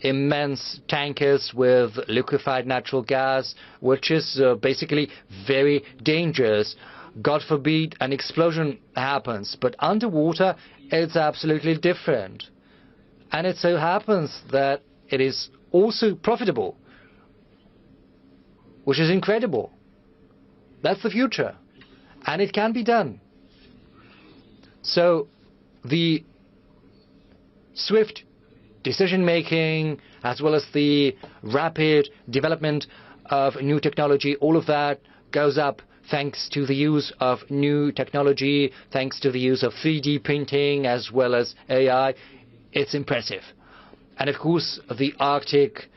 immense tankers with liquefied natural gas, which is basically very dangerous. God forbid an explosion happens, but underwater it's absolutely different. And it so happens that it is also profitable, which is incredible. That's the future. And it can be done. So the swift decision-making, as well as the rapid development of new technology, all of that goes up thanks to the use of new technology, thanks to the use of 3D printing, as well as AI. It's impressive. And of course, the Arctic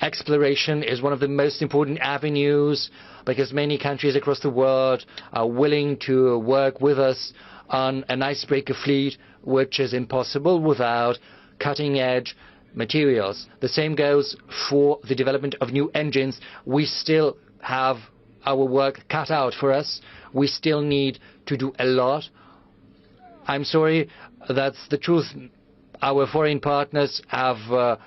exploration is one of the most important avenues, because many countries across the world are willing to work with us on an icebreaker fleet, which is impossible without cutting-edge materials. The same goes for the development of new engines. We still have our work cut out for us. We still need to do a lot. I'm sorry, that's the truth. Our foreign partners have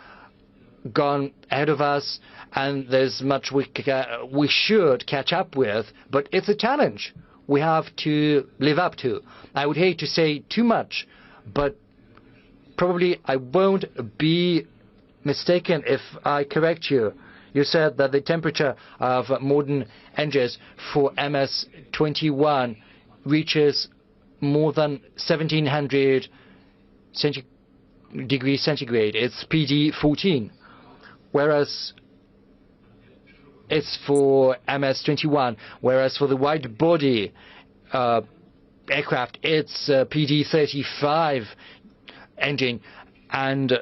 gone ahead of us, and there's much we should catch up with, but it's a challenge we have to live up to. I would hate to say too much, but probably I won't be mistaken if I correct you. You said that the temperature of modern engines for MS-21 reaches more than 1700 degrees centigrade. It's PD-14. Whereas it's for MS-21, whereas for the wide body aircraft, it's PD-35 engine, and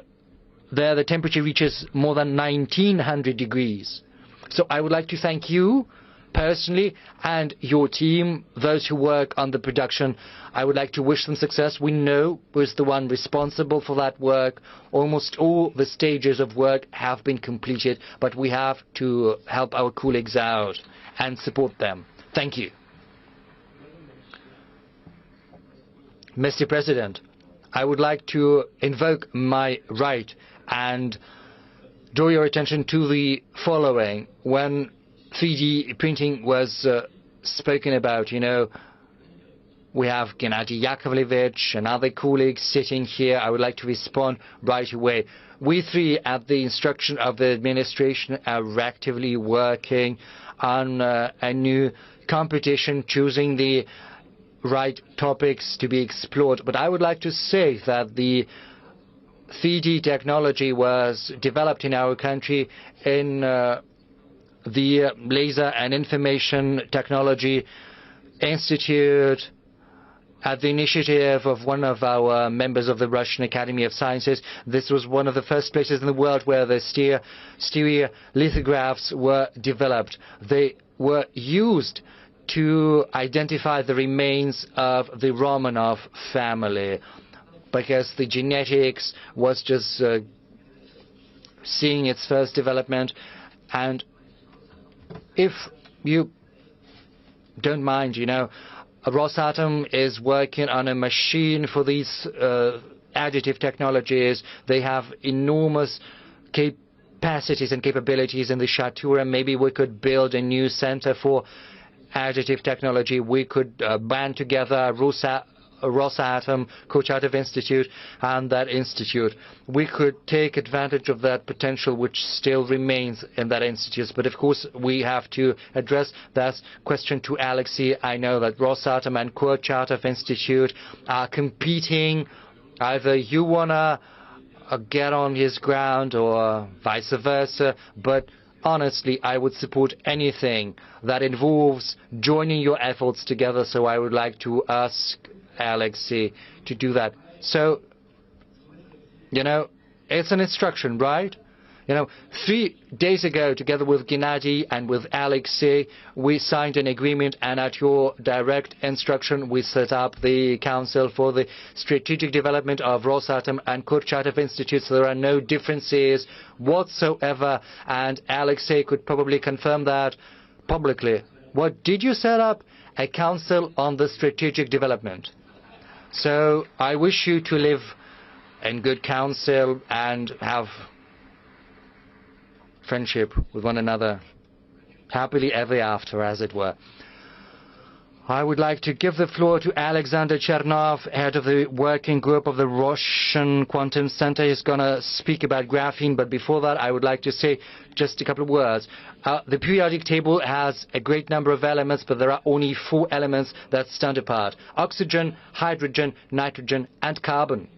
there the temperature reaches more than 1900 degrees. So I would like to thank you personally and your team, those who work on the production. I would like to wish them success. We know who is the one responsible for that work. Almost all the stages of work have been completed, but we have to help our colleagues out and support them. Thank you. Mr. President, I would like to invoke my right and draw your attention to the following. When 3D printing was spoken about, we have Gennady Yakovlevich and other colleagues sitting here. I would like to respond right away. We three, at the instruction of the administration, are actively working on a new competition, choosing the right topics to be explored. But I would like to say that the 3D technology was developed in our country in the Laser and Information Technology Institute, at the initiative of one of our members of the Russian Academy of Sciences. This was one of the first places in the world where the stereolithographs were developed. They were used to identify the remains of the Romanov family, because the genetics was just seeing its first development. And if you don't mind, Rosatom is working on a machine for these additive technologies. They have enormous capacities and capabilities in the Shatura. Maybe we could build a new center for additive technology. We could band together Rosatom, Kurchatov Institute, and that institute. We could take advantage of that potential which still remains in that institute. But of course, we have to address that question to Alexei. I know that Rosatom and Kurchatov Institute are competing. Either you want to get on his ground or vice versa. But honestly, I would support anything that involves joining your efforts together. So I would like to ask Alexei to do that. So, it's an instruction, right? 3 days ago, together with Gennady and with Alexei, we signed an agreement, and at your direct instruction, we set up the Council for the Strategic Development of Rosatom and Kurchatov Institute. So there are no differences whatsoever, and Alexei could probably confirm that publicly. What did you set up? A Council on the Strategic Development. So I wish you to live in good counsel and have friendship with one another, happily ever after, as it were. I would like to give the floor to Alexander Chernov, head of the working group of the Russian Quantum Center. He's going to speak about graphene, but before that, I would like to say just a couple of words. The periodic table has a great number of elements, but there are only 4 elements that stand apart: oxygen, hydrogen, nitrogen, and carbon.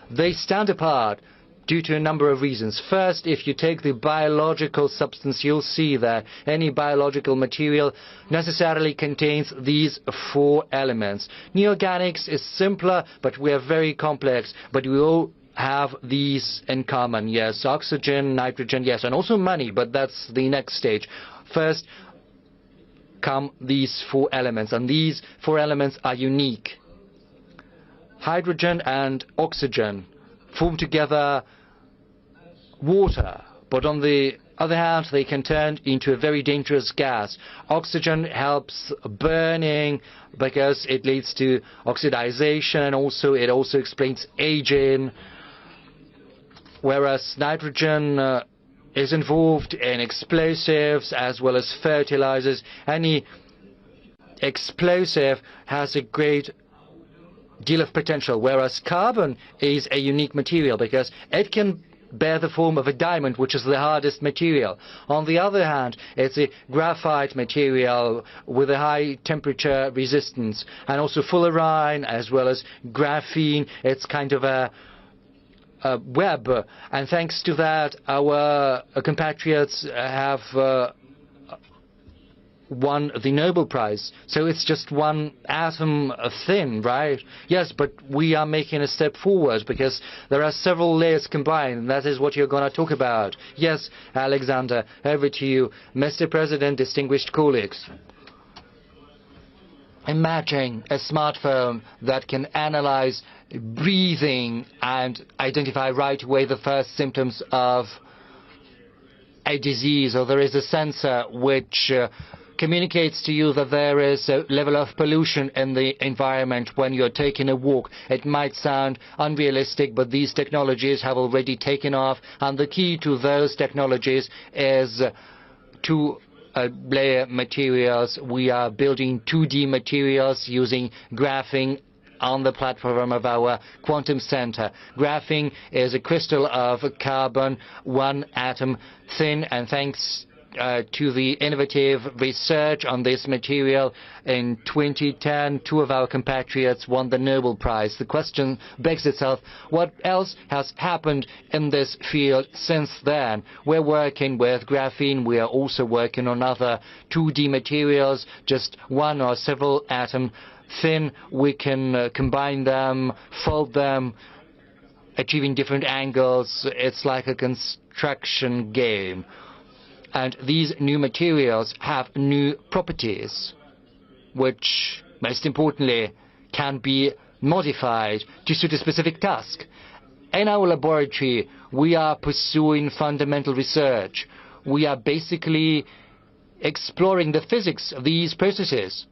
They stand apart due to a number of reasons. First, if you take the biological substance, you'll see that any biological material necessarily contains these 4 elements. Neorganics is simpler, but we are very complex, but we all have these in common. Yes, oxygen, nitrogen, yes, and also money, but that's the next stage. First come these 4 elements, and these 4 elements are unique. Hydrogen and oxygen form together water, but on the other hand, they can turn into a very dangerous gas. Oxygen helps burning because it leads to oxidization, and it also explains aging, whereas nitrogen is involved in explosives as well as fertilizers. Any explosive has a great deal of potential, whereas carbon is a unique material because it can bear the form of a diamond, which is the hardest material. On the other hand, it's a graphite material with a high temperature resistance, and also fullerene as well as graphene. It's kind of a web, and thanks to that, our compatriots have won the Nobel Prize. So it's just one atom thin, right? Yes, but we are making a step forward because there are several layers combined, and that is what you're going to talk about. Yes, Alexander, over to you. Mr. President, distinguished colleagues. Imagine a smartphone that can analyze breathing and identify right away the first symptoms of a disease, or there is a sensor which communicates to you that there is a level of pollution in the environment when you're taking a walk. It might sound unrealistic, but these technologies have already taken off, and the key to those technologies is two-layer materials. We are building 2D materials using graphene on the platform of our quantum center. Graphene is a crystal of carbon, 1 atom thin, and thanks to the innovative research on this material. In 2010, two of our compatriots won the Nobel Prize. The question begs itself, what else has happened in this field since then? We're working with graphene. We are also working on other 2D materials, just one or several atom thin. We can combine them, fold them, achieving different angles. It's like a construction game. And these new materials have new properties, which, most importantly, can be modified to suit a specific task. In our laboratory, we are pursuing fundamental research. We are basically exploring the physics of these processes.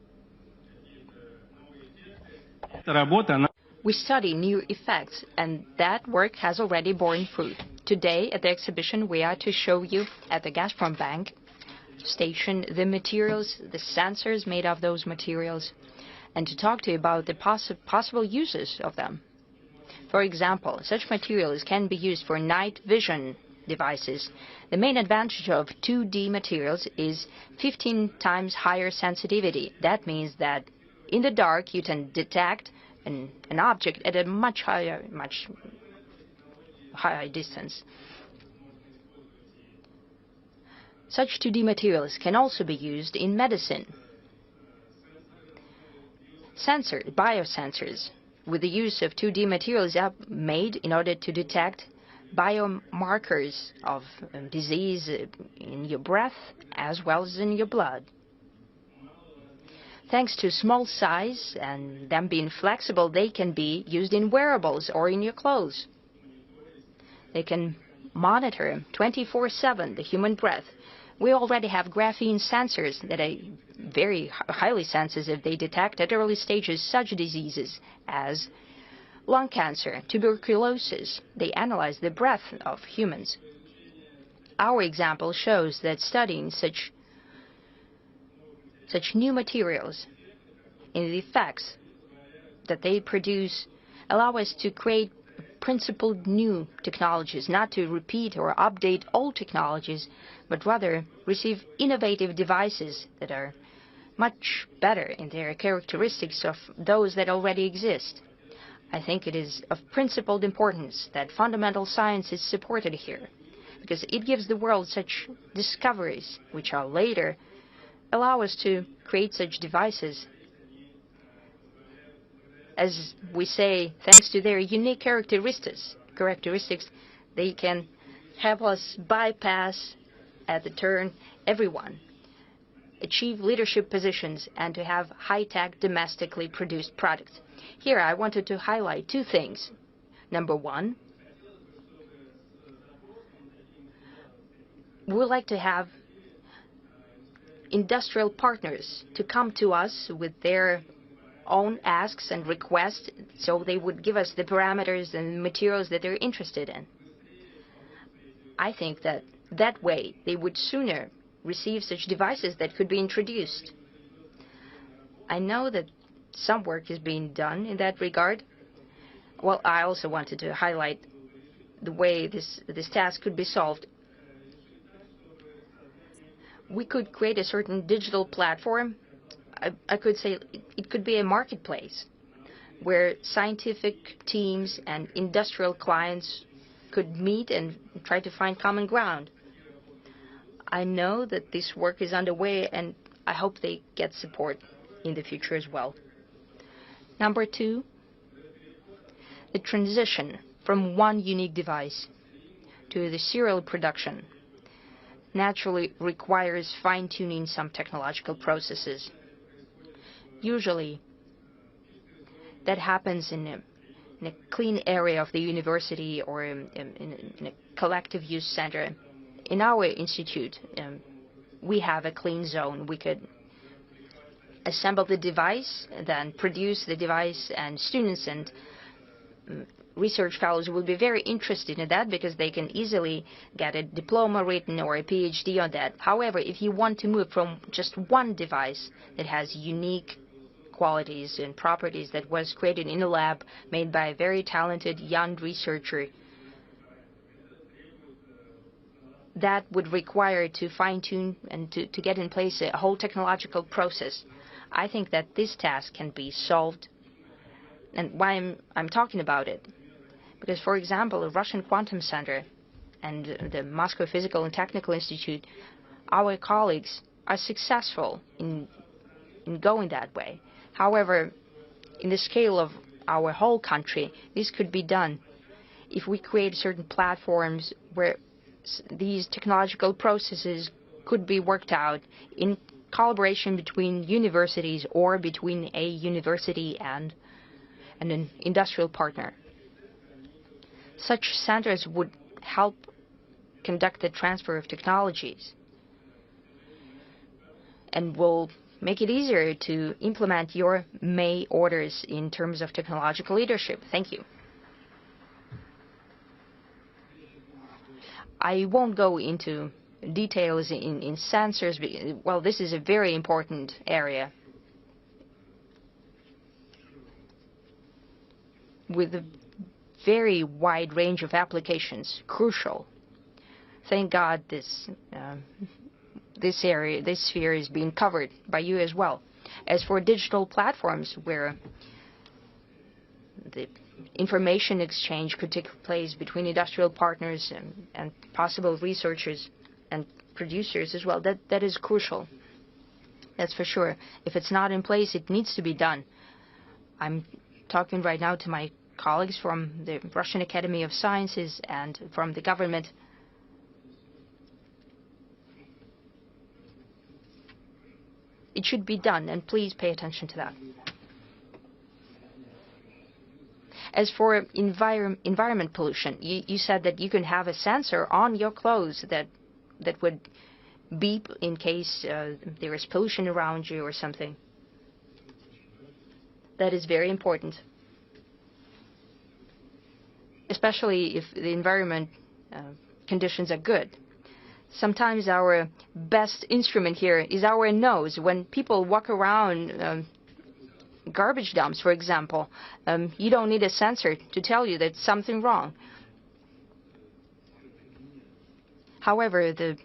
We study new effects, and that work has already borne fruit. Today, at the exhibition, we are to show you at the Gazprom Bank station the materials, the sensors made of those materials, and to talk to you about the possible uses of them. For example, such materials can be used for night vision devices. The main advantage of 2D materials is 15 times higher sensitivity. That means that in the dark you can detect an object at a much higher distance. Such 2D materials can also be used in medicine. Biosensors with the use of 2D materials are made in order to detect biomarkers of disease in your breath as well as in your blood. Thanks to small size and them being flexible, they can be used in wearables or in your clothes. They can monitor 24/7 the human breath. We already have graphene sensors that are very highly sensitive. They detect at early stages such diseases as lung cancer, tuberculosis. They analyze the breath of humans. Our example shows that studying such new materials and the effects that they produce allow us to create principled new technologies, not to repeat or update old technologies, but rather receive innovative devices that are much better in their characteristics of those that already exist. I think it is of principled importance that fundamental science is supported here, because it gives the world such discoveries which are later allow us to create such devices. As we say, thanks to their unique characteristics, they can help us bypass at the turn everyone, achieve leadership positions, and to have high-tech domestically produced products. Here I wanted to highlight two things. Number one, we would like to have industrial partners to come to us with their own asks and requests, so they would give us the parameters and materials that they're interested in. I think that way they would sooner receive such devices that could be introduced. I know that some work is being done in that regard. Well, I also wanted to highlight the way this task could be solved. We could create a certain digital platform. I could say it could be a marketplace where scientific teams and industrial clients could meet and try to find common ground. I know that this work is underway, and I hope they get support in the future as well. Number two, the transition from one unique device to the serial production naturally requires fine-tuning some technological processes. Usually, that happens in a clean area of the university or in a collective use center. In our institute, we have a clean zone. We could assemble the device, then produce the device, and students and research fellows will be very interested in that because they can easily get a diploma written or a PhD on that. However, if you want to move from just one device that has unique qualities and properties that was created in a lab made by a very talented young researcher, that would require to fine-tune and to get in place a whole technological process. I think that this task can be solved. And why I'm talking about it? Because, for example, the Russian Quantum Center and the Moscow Physical and Technical Institute, our colleagues are successful in going that way. However, in the scale of our whole country, this could be done if we create certain platforms where these technological processes could be worked out in collaboration between universities or between a university and an industrial partner. Such centers would help conduct the transfer of technologies and will make it easier to implement your May orders in terms of technological leadership. Thank you. I won't go into details in sensors. Well, this is a very important area with a very wide range of applications, crucial. Thank God this sphere is being covered by you as well. As for digital platforms where the information exchange could take place between industrial partners and possible researchers and producers as well, that is crucial. That's for sure. If it's not in place, it needs to be done. I'm talking right now to my colleagues from the Russian Academy of Sciences and from the government. It should be done, and please pay attention to that. As for environment pollution, you said that you can have a sensor on your clothes that would beep in case there is pollution around you or something. That is very important, especially if the environment conditions are good. Sometimes our best instrument here is our nose. When people walk around garbage dumps, for example, you don't need a sensor to tell you that something wrong. However, the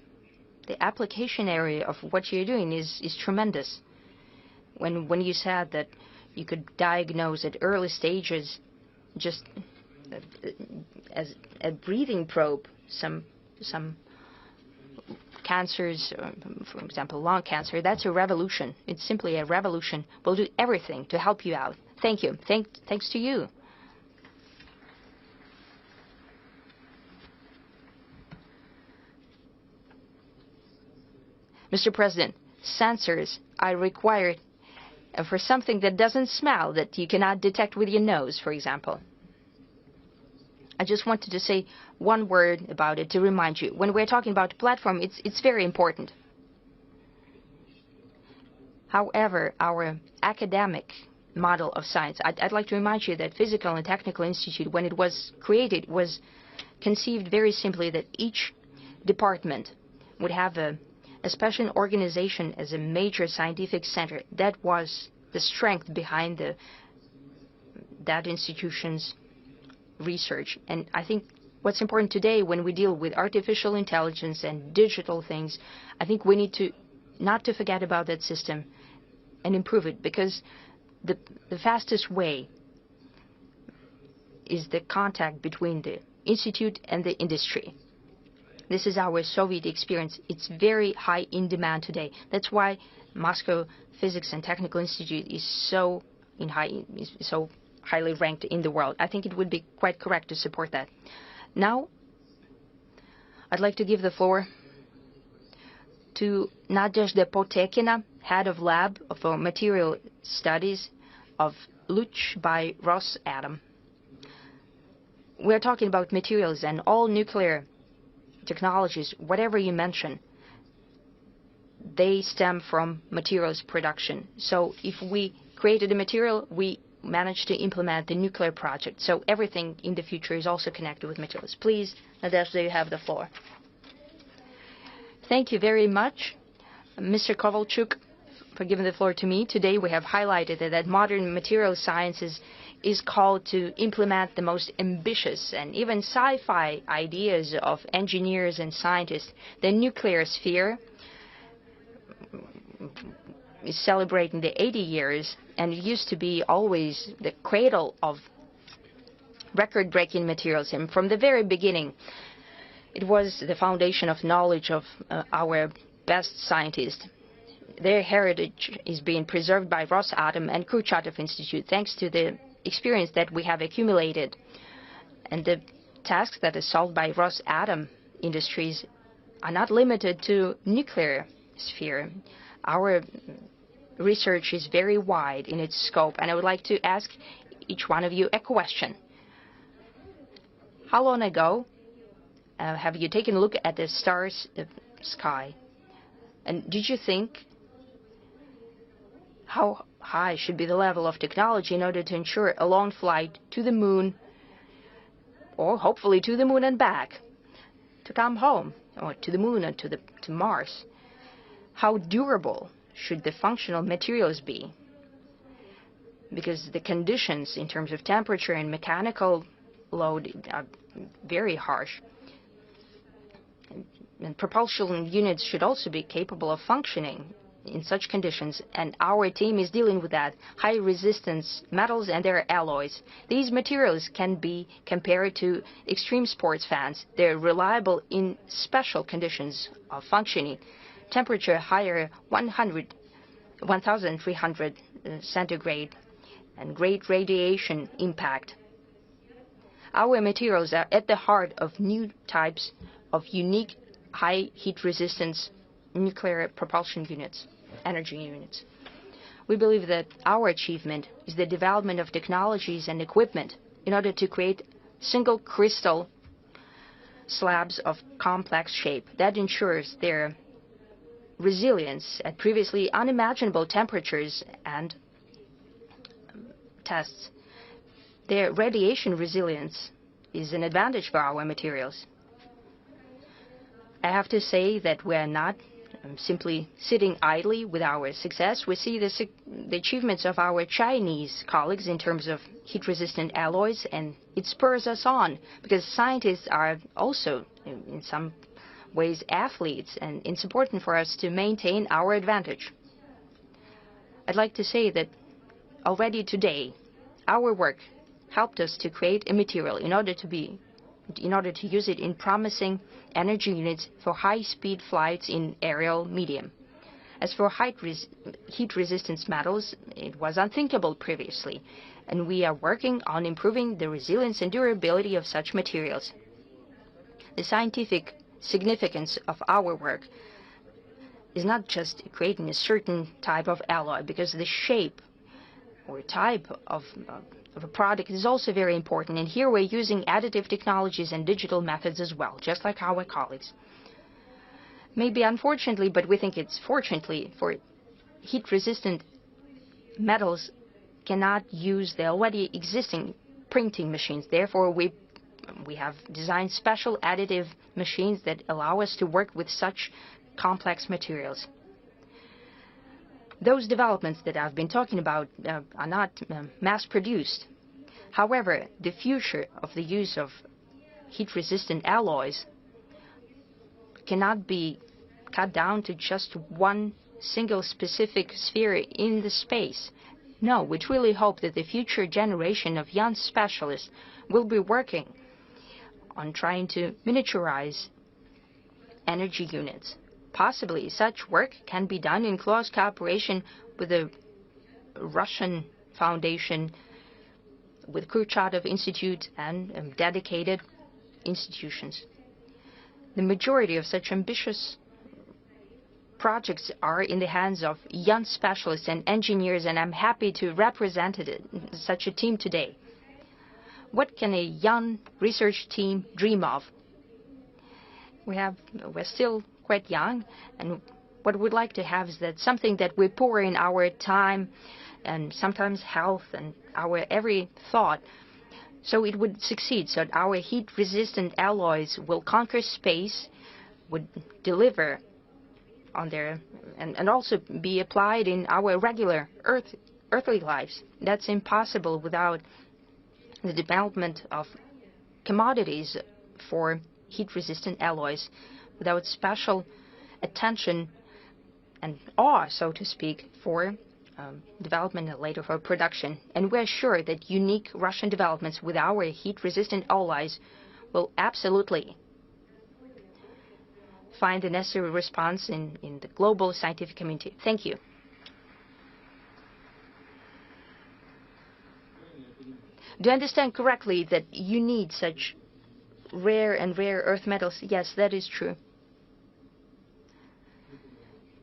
application area of what you're doing is tremendous. When you said that you could diagnose at early stages, just as a breathing probe, some cancers, for example, lung cancer, that's a revolution. It's simply a revolution. We'll do everything to help you out. Thank you. Thanks to you. Mr. President, sensors are required for something that doesn't smell, that you cannot detect with your nose, for example. I just wanted to say one word about it to remind you. When we're talking about platform, it's very important. However, our academic model of science, I'd like to remind you that Physical and Technical Institute, when it was created, was conceived very simply that each department would have a special organization as a major scientific center. That was the strength behind that institution's research. And I think what's important today when we deal with artificial intelligence and digital things, I think we need to not to forget about that system and improve it, because the fastest way is the contact between the institute and the industry. This is our Soviet experience. It's very high in demand today. That's why Moscow Physics and Technical Institute is so highly ranked in the world. I think it would be quite correct to support that. Now, I'd like to give the floor to Nadezhda Potekina, head of lab for material studies of Luch by Rosatom. We're talking about materials, and all nuclear technologies, whatever you mention, they stem from materials production. So if we created a material, we managed to implement the nuclear project. So everything in the future is also connected with materials. Please, Nadezhda, you have the floor. Thank you very much, Mr. Kovalchuk, for giving the floor to me. Today we have highlighted that modern material sciences is called to implement the most ambitious and even sci-fi ideas of engineers and scientists. The nuclear sphere is celebrating the 80 years, and it used to be always the cradle of record-breaking materials. And from the very beginning, it was the foundation of knowledge of our best scientists. Their heritage is being preserved by Rosatom and Kurchatov Institute thanks to the experience that we have accumulated. And the tasks that are solved by Rosatom Industries are not limited to nuclear sphere. Our research is very wide in its scope, and I would like to ask each one of you a question. How long ago have you taken a look at the stars sky? And did you think how high should be the level of technology in order to ensure a long flight to the moon, or hopefully to the moon and back, to come home, or to the moon and to Mars? How durable should the functional materials be? Because the conditions in terms of temperature and mechanical load are very harsh. And propulsion units should also be capable of functioning in such conditions, and our team is dealing with that. High resistance metals and their alloys. These materials can be compared to extreme sports fans. They're reliable in special conditions of functioning. Temperature higher 1,300 centigrade, and great radiation impact. Our materials are at the heart of new types of unique high heat resistance nuclear propulsion units, energy units. We believe that our achievement is the development of technologies and equipment in order to create single crystal slabs of complex shape that ensures their resilience at previously unimaginable temperatures and tests. Their radiation resilience is an advantage for our materials. I have to say that we are not simply sitting idly with our success. We see the achievements of our Chinese colleagues in terms of heat-resistant alloys, and it spurs us on, because scientists are also, in some ways, athletes, and it's important for us to maintain our advantage. I'd like to say that already today, our work helped us to create a material in order to use it in promising energy units for high-speed flights in aerial medium. As for heat resistance metals, it was unthinkable previously, and we are working on improving the resilience and durability of such materials. The scientific significance of our work is not just creating a certain type of alloy, because the shape or type of a product is also very important, and here we're using additive technologies and digital methods as well, just like our colleagues. Maybe unfortunately, but we think it's fortunately, for heat-resistant metals cannot use the already existing printing machines. Therefore, we have designed special additive machines that allow us to work with such complex materials. Those developments that I've been talking about are not mass-produced. However, the future of the use of heat-resistant alloys cannot be cut down to just one single specific sphere in the space. No, we truly hope that the future generation of young specialists will be working on trying to miniaturize energy units. Possibly such work can be done in close cooperation with the Russian Foundation, with Kurchatov Institute and dedicated institutions. The majority of such ambitious projects are in the hands of young specialists and engineers, and I'm happy to represent such a team today. What can a young research team dream of? We're still quite young, and what we'd like to have is that something that we pour in our time and sometimes health and our every thought, so it would succeed, so that our heat-resistant alloys will conquer space, would deliver on their, and also be applied in our regular earthly lives. That's impossible without the development of commodities for heat-resistant alloys without special attention and awe, so to speak, for development and later for production. And we're sure that unique Russian developments with our heat-resistant alloys will absolutely find the necessary response in the global scientific community. Thank you. Do I understand correctly that you need such rare earth metals? Yes, that is true.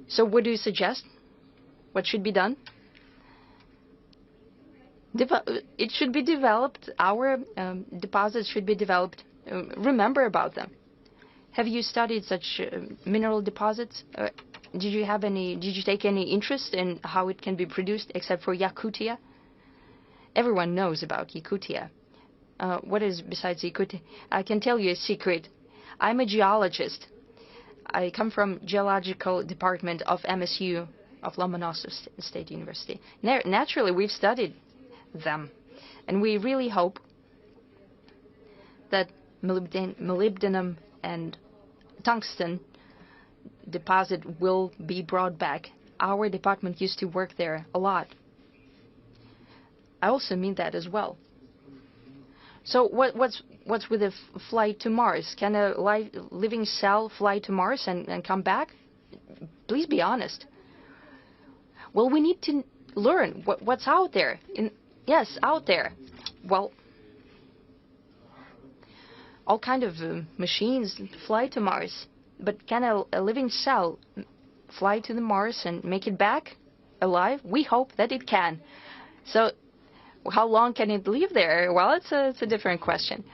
So what do you suggest? What should be done? It should be developed. Our deposits should be developed. Remember about them. Have you studied such mineral deposits? Did you take any interest in how it can be produced, except for Yakutia? Everyone knows about Yakutia. What is besides Yakutia? I can tell you a secret. I'm a geologist. I come from geological department of MSU, of Lomonosov State University. Naturally, we've studied them, and we really hope that molybdenum and tungsten deposit will be brought back. Our department used to work there a lot. I also mean that as well. So what's with a flight to Mars? Can a living cell fly to Mars and come back? Please be honest. Well, we need to learn what's out there. Yes, out there. Well, all kind of machines fly to Mars, but can a living cell fly to the Mars and make it back alive? We hope that it can. So how long can it live there? Well, it's a different question.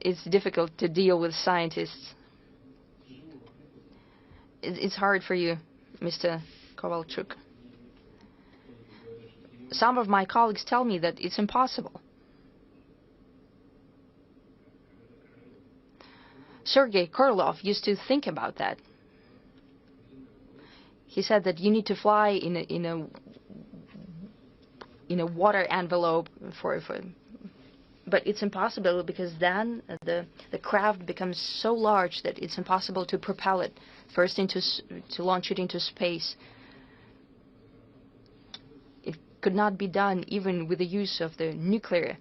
It's difficult to deal with scientists. It's hard for you, Mr. Kovalchuk. Some of my colleagues tell me that it's impossible. Sergei Krylov used to think about that. He said that you need to fly in a water envelope but it's impossible, because then the craft becomes so large that it's impossible to propel it first to launch it into space. It could not be done even with the use of the nuclear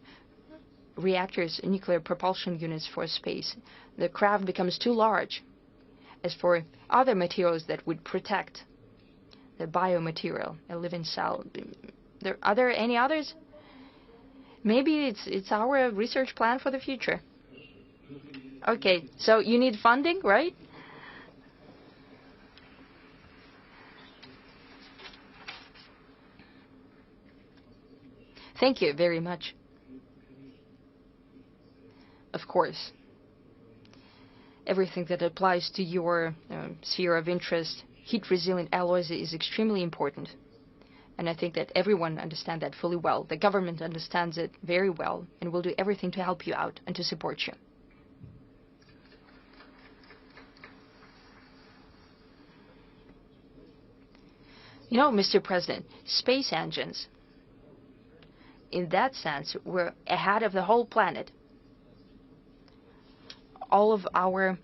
reactors, nuclear propulsion units for space. The craft becomes too large. As for other materials that would protect the biomaterial, a living cell, are there any others? Maybe it's our research plan for the future. Okay, so you need funding, right? Thank you very much. Of course. Everything that applies to your sphere of interest, heat-resilient alloys, is extremely important. And I think that everyone understands that fully well. The government understands it very well and will do everything to help you out and to support you. You know, Mr. President, space engines, in that sense, we're ahead of the whole planet. All of our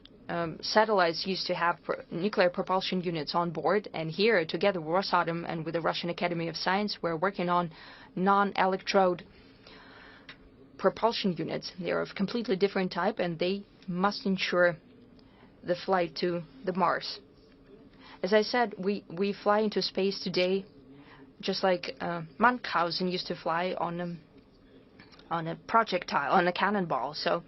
satellites used to have nuclear propulsion units on board, and here, together with Rosatom and with the Russian Academy of Science, we're working on non-electrode propulsion units. They're of completely different type, and they must ensure the flight to the Mars. As I said, we fly into space today just like Munchausen used to fly on a projectile, on a cannonball. So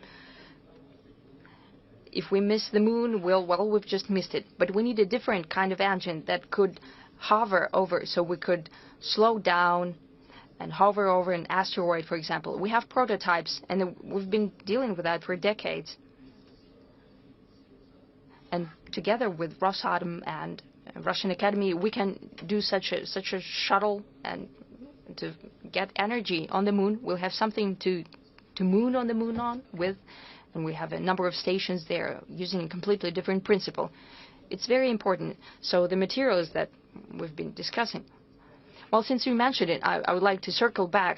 if we miss the moon, well, we've just missed it. But we need a different kind of engine that could hover over, so we could slow down and hover over an asteroid, for example. We have prototypes, and we've been dealing with that for decades. And together with Rosatom and Russian Academy, we can do such a shuttle and to get energy on the moon. We'll have something to moon on the moon on with. And we have a number of stations there using a completely different principle. It's very important. So the materials that we've been discussing. Well, since you mentioned it, I would like to circle back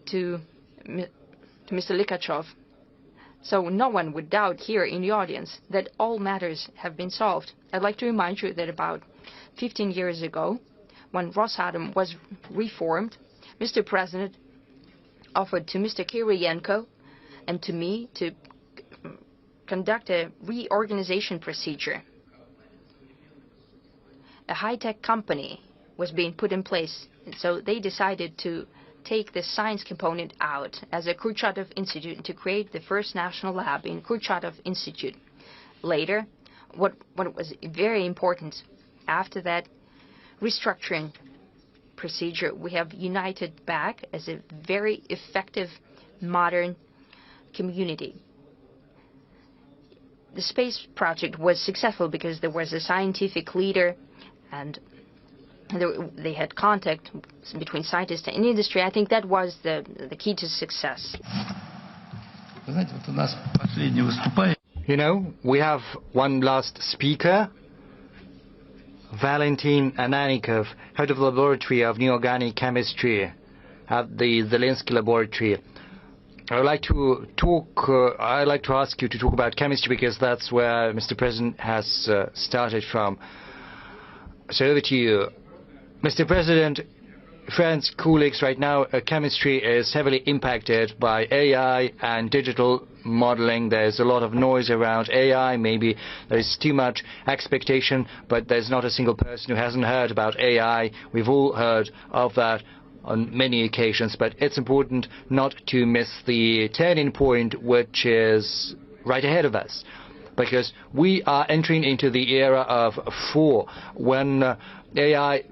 to Mr. Likachov, so no one would doubt here in the audience that all matters have been solved. I'd like to remind you that about 15 years ago, when Rosatom was reformed, Mr. President offered to Mr. Kiriyenko and to me to conduct a reorganization procedure. A high-tech company was being put in place, and so they decided to take the science component out as a Kurchatov Institute and to create the first national lab in Kurchatov Institute. Later, what was very important, after that restructuring procedure, we have united back as a very effective, modern community. The space project was successful because there was a scientific leader and they had contact between scientists and industry. I think that was the key to success. You know, we have one last speaker, Valentin Ananikov, head of the laboratory of Neorganic Chemistry at the Zelinsky Laboratory. I'd like to ask you to talk about chemistry because that's where Mr. President has started from. So over to you. Mr. President, friends, colleagues, right now chemistry is heavily impacted by AI and digital modeling. There's a lot of noise around AI. Maybe there's too much expectation, but there's not a single person who hasn't heard about AI. We've all heard of that on many occasions, but it's important not to miss the turning point which is right ahead of us, because we are entering into the era of 4, when AI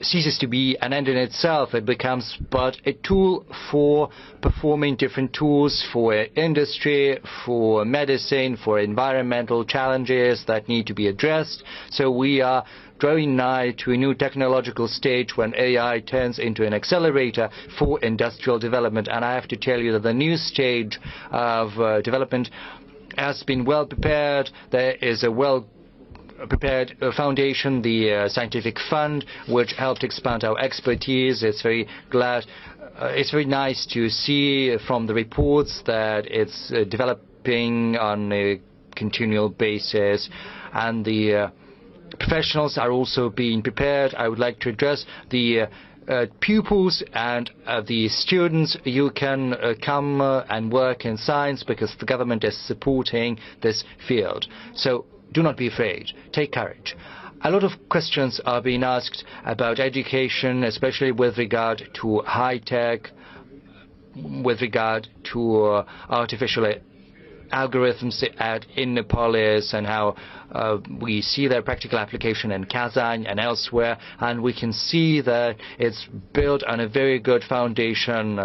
ceases to be an end in itself. It becomes but a tool for performing different tools for industry, for medicine, for environmental challenges that need to be addressed. So we are drawing nigh to a new technological stage when AI turns into an accelerator for industrial development. And I have to tell you that the new stage of development has been well prepared. There is a well prepared foundation, the scientific fund, which helped expand our expertise. It's very nice to see from the reports that it's developing on a continual basis, and the professionals are also being prepared. I would like to address the pupils and the students. You can come and work in science because the government is supporting this field. So do not be afraid. Take courage. A lot of questions are being asked about education, especially with regard to high-tech, with regard to artificial algorithms at Innopolis and how we see their practical application in Kazan and elsewhere, and we can see that it's built on a very good foundation,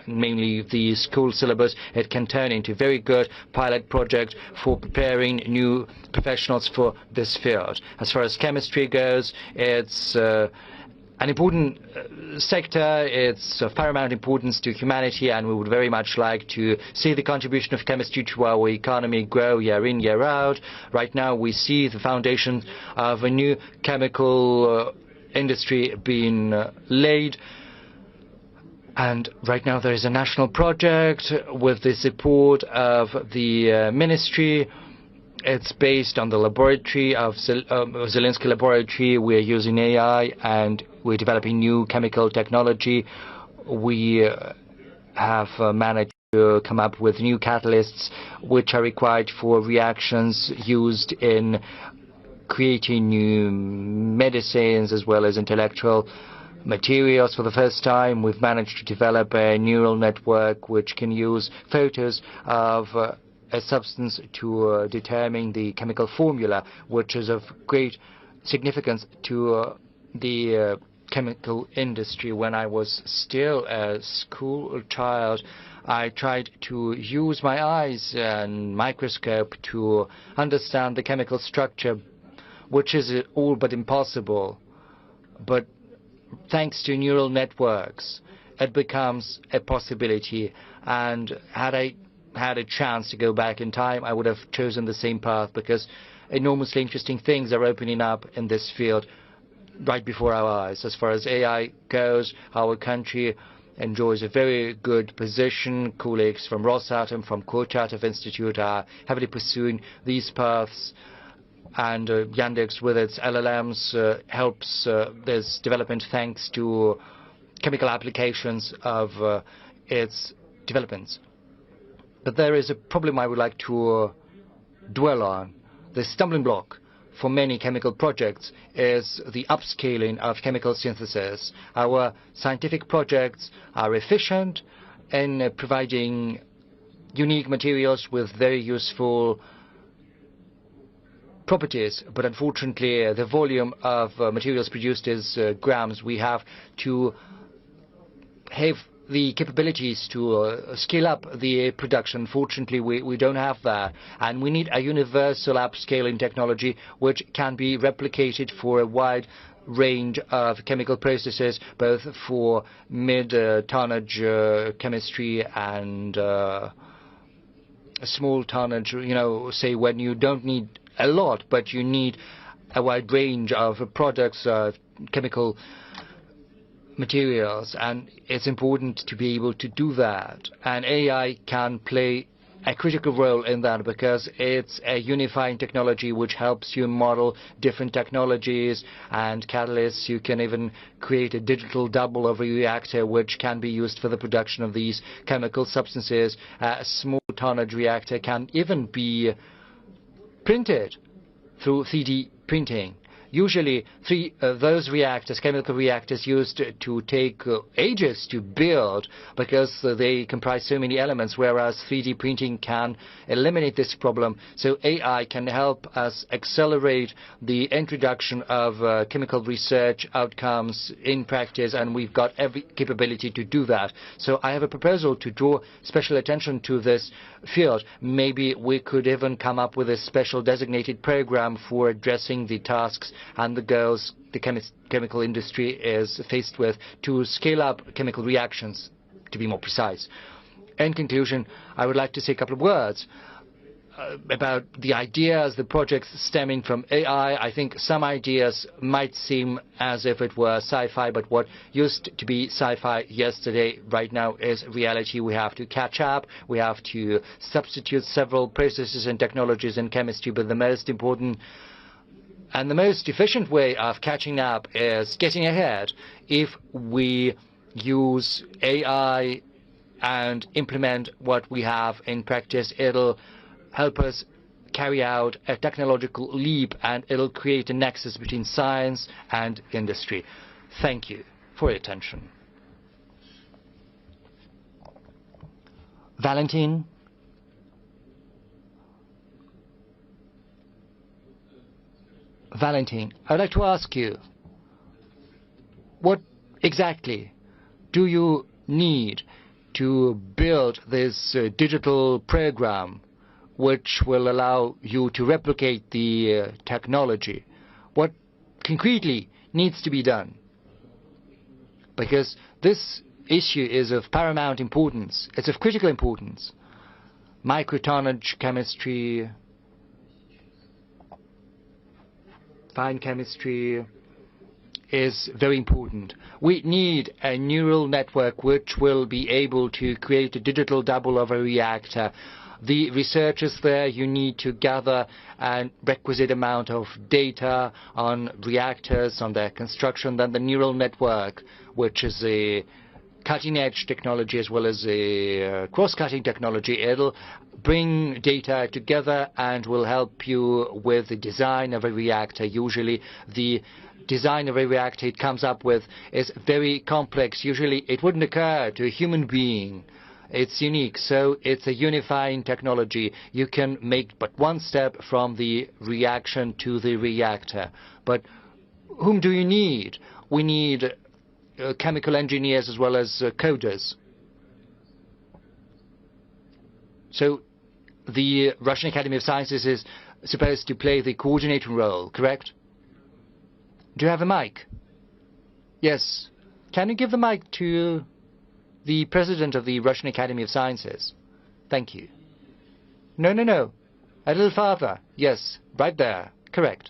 mainly the school syllabus. It can turn into a very good pilot project for preparing new professionals for this field. As far as chemistry goes, it's an important sector. It's of paramount importance to humanity, and we would very much like to see the contribution of chemistry to our economy grow year in, year out. Right now we see the foundation of a new chemical industry being laid. And right now there is a national project with the support of the ministry. It's based on the laboratory of Zelinsky Laboratory. We are using AI and we're developing new chemical technology. We have managed to come up with new catalysts which are required for reactions used in creating new medicines as well as intellectual materials. For the first time, we've managed to develop a neural network which can use photos of a substance to determine the chemical formula, which is of great significance to the chemical industry. When I was still a school child, I tried to use my eyes and microscope to understand the chemical structure, which is all but impossible. But thanks to neural networks, it becomes a possibility. And had I had a chance to go back in time, I would have chosen the same path, because enormously interesting things are opening up in this field right before our eyes. As far as AI goes, our country enjoys a very good position. Colleagues from Rosatom, from Kurchatov Institute are heavily pursuing these paths, and Yandex with its LLMs helps this development thanks to chemical applications of its developments. But there is a problem I would like to dwell on. The stumbling block for many chemical projects is the upscaling of chemical synthesis. Our scientific projects are efficient in providing unique materials with very useful properties, but unfortunately the volume of materials produced is grams. We have to have the capabilities to scale up the production. Unfortunately, we don't have that, and we need a universal upscaling technology which can be replicated for a wide range of chemical processes, both for mid-tonnage chemistry and small tonnage, say when you don't need a lot, but you need a wide range of products, chemical materials, and it's important to be able to do that. And AI can play a critical role in that because it's a unifying technology which helps you model different technologies and catalysts. You can even create a digital double of a reactor which can be used for the production of these chemical substances. A small tonnage reactor can even be printed through 3D printing. Usually, those reactors, chemical reactors, used to take ages to build because they comprise so many elements, whereas 3D printing can eliminate this problem. So AI can help us accelerate the introduction of chemical research outcomes in practice, and we've got every capability to do that. So I have a proposal to draw special attention to this field. Maybe we could even come up with a special designated program for addressing the tasks and the goals the chemical industry is faced with to scale up chemical reactions, to be more precise. In conclusion, I would like to say a couple of words about the ideas, the projects stemming from AI. I think some ideas might seem as if it were sci-fi, but what used to be sci-fi yesterday right now is reality. We have to catch up. We have to substitute several processes and technologies in chemistry, but the most important and the most efficient way of catching up is getting ahead. If we use AI and implement what we have in practice, it'll help us carry out a technological leap, and it'll create a nexus between science and industry. Thank you for your attention. Valentin? Valentin, I'd like to ask you, what exactly do you need to build this digital program which will allow you to replicate the technology? What concretely needs to be done? Because this issue is of paramount importance. It's of critical importance. Microtonnage chemistry, fine chemistry is very important. We need a neural network which will be able to create a digital double of a reactor. The researchers there, you need to gather a requisite amount of data on reactors, on their construction. Then the neural network, which is a cutting-edge technology as well as a cross-cutting technology, it'll bring data together and will help you with the design of a reactor. Usually the design of a reactor it comes up with is very complex. Usually it wouldn't occur to a human being. It's unique, so it's a unifying technology. You can make but one step from the reaction to the reactor. But whom do you need? We need chemical engineers as well as coders. So the Russian Academy of Sciences is supposed to play the coordinating role, correct? Do you have a mic? Yes. Can you give the mic to the president of the Russian Academy of Sciences? Thank you. No. A little farther. Yes, right there. Correct.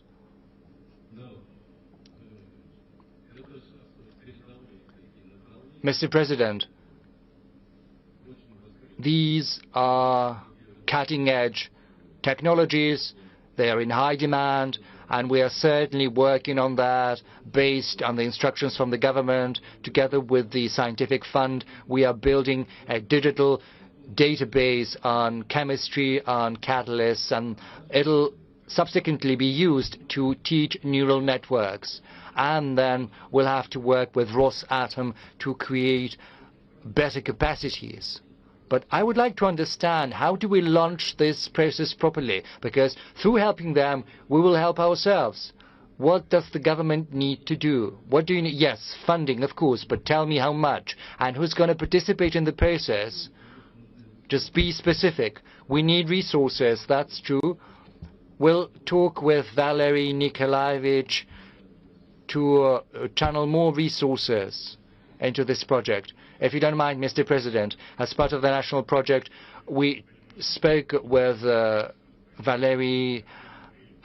Mr. President, these are cutting-edge technologies. They are in high demand, and we are certainly working on that based on the instructions from the government. Together with the scientific fund, we are building a digital database on chemistry, on catalysts, and it'll subsequently be used to teach neural networks. And then we'll have to work with Rosatom to create better capacities. But I would like to understand, how do we launch this process properly? Because through helping them, we will help ourselves. What does the government need to do? What do you need? Yes, funding, of course, but tell me how much. And who's going to participate in the process? Just be specific. We need resources, that's true. We'll talk with Valery Nikolaevich to channel more resources into this project. If you don't mind, Mr. President, as part of the national project, we spoke with Valery,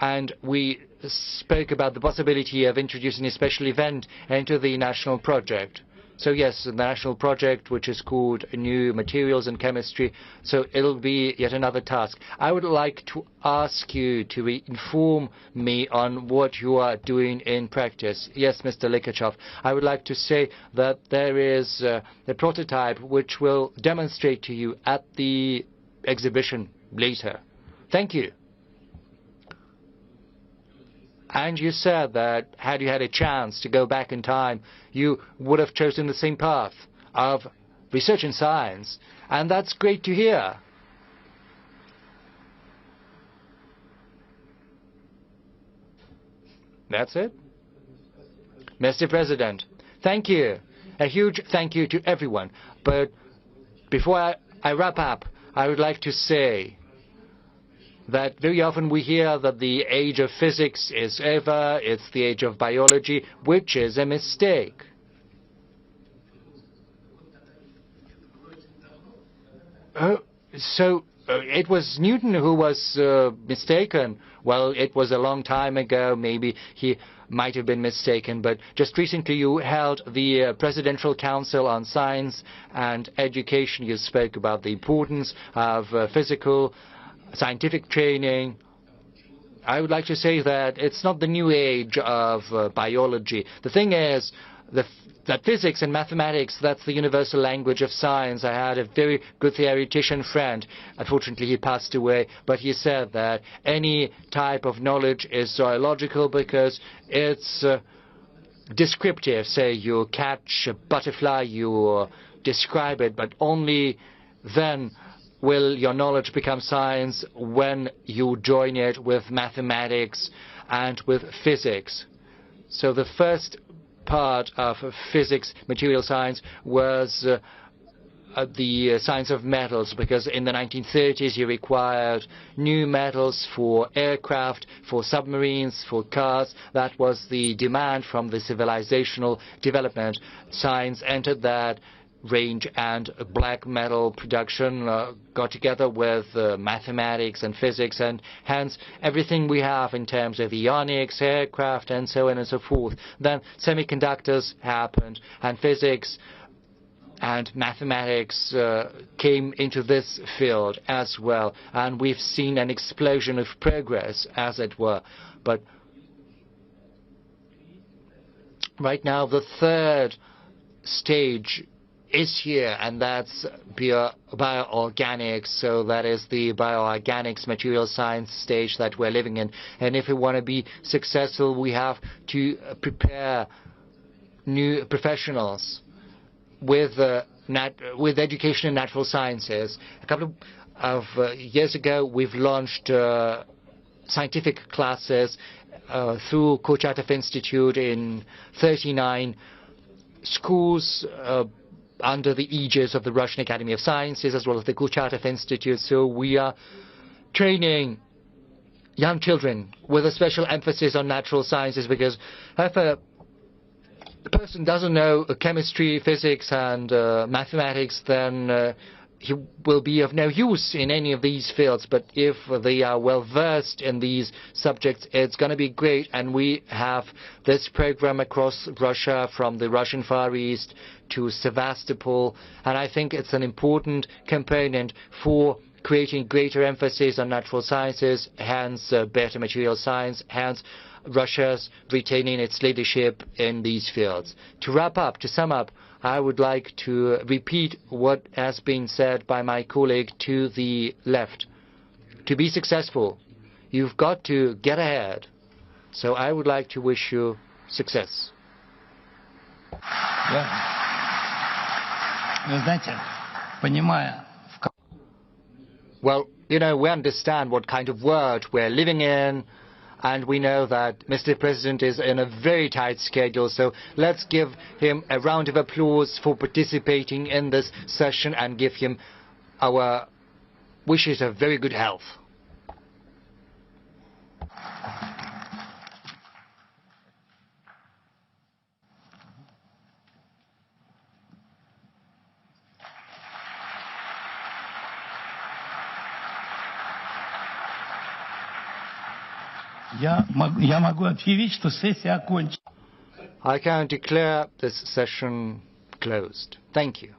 and we spoke about the possibility of introducing a special event into the national project. So yes, the national project, which is called New Materials and Chemistry, so it'll be yet another task. I would like to ask you to inform me on what you are doing in practice. Yes, Mr. Likachev, I would like to say that there is a prototype which will demonstrate to you at the exhibition later. Thank you. And you said that had you had a chance to go back in time, you would have chosen the same path of research in science. And that's great to hear. That's it? Mr. President, thank you. A huge thank you to everyone. But before I wrap up, I would like to say that very often we hear that the age of physics is over, it's the age of biology, which is a mistake. So it was Newton who was mistaken. Well, it was a long time ago, maybe he might have been mistaken, but just recently you held the Presidential Council on Science and Education. You spoke about the importance of scientific training. I would like to say that it's not the new age of biology. The thing is that physics and mathematics, that's the universal language of science. I had a very good theoretician friend. Unfortunately, he passed away, but he said that any type of knowledge is zoological because it's descriptive. Say you catch a butterfly, you describe it, but only then will your knowledge become science when you join it with mathematics and with physics. So the first part of physics, material science, was the science of metals, because in the 1930s you required new metals for aircraft, for submarines, for cars. That was the demand from the civilizational development. Science entered that range, and black metal production got together with mathematics and physics, and hence everything we have in terms of ionics, aircraft, and so on and so forth. Then semiconductors happened, and physics and mathematics came into this field as well, and we've seen an explosion of progress, as it were. But right now the third stage is here, and that's bioorganics. So that is the bioorganics material science stage that we're living in. And if we want to be successful, we have to prepare new professionals with education in natural sciences. A couple of years ago, we've launched scientific classes through Kurchatov Institute in 39 schools under the aegis of the Russian Academy of Sciences, as well as the Kurchatov Institute. So we are training young children with a special emphasis on natural sciences, because if a person doesn't know chemistry, physics, and mathematics, then he will be of no use in any of these fields, but if they are well versed in these subjects, it's going to be great. And we have this program across Russia, from the Russian Far East to Sevastopol, and I think it's an important component for creating greater emphasis on natural sciences, hence better material science, hence Russia's retaining its leadership in these fields. To wrap up, to sum up, I would like to repeat what has been said by my colleague to the left. To be successful, you've got to get ahead. So I would like to wish you success. Well, you know, we understand what kind of world we're living in, and we know that Mr. President is in a very tight schedule, so let's give him a round of applause for participating in this session and give him our wishes of very good health. I can declare this session closed. Thank you.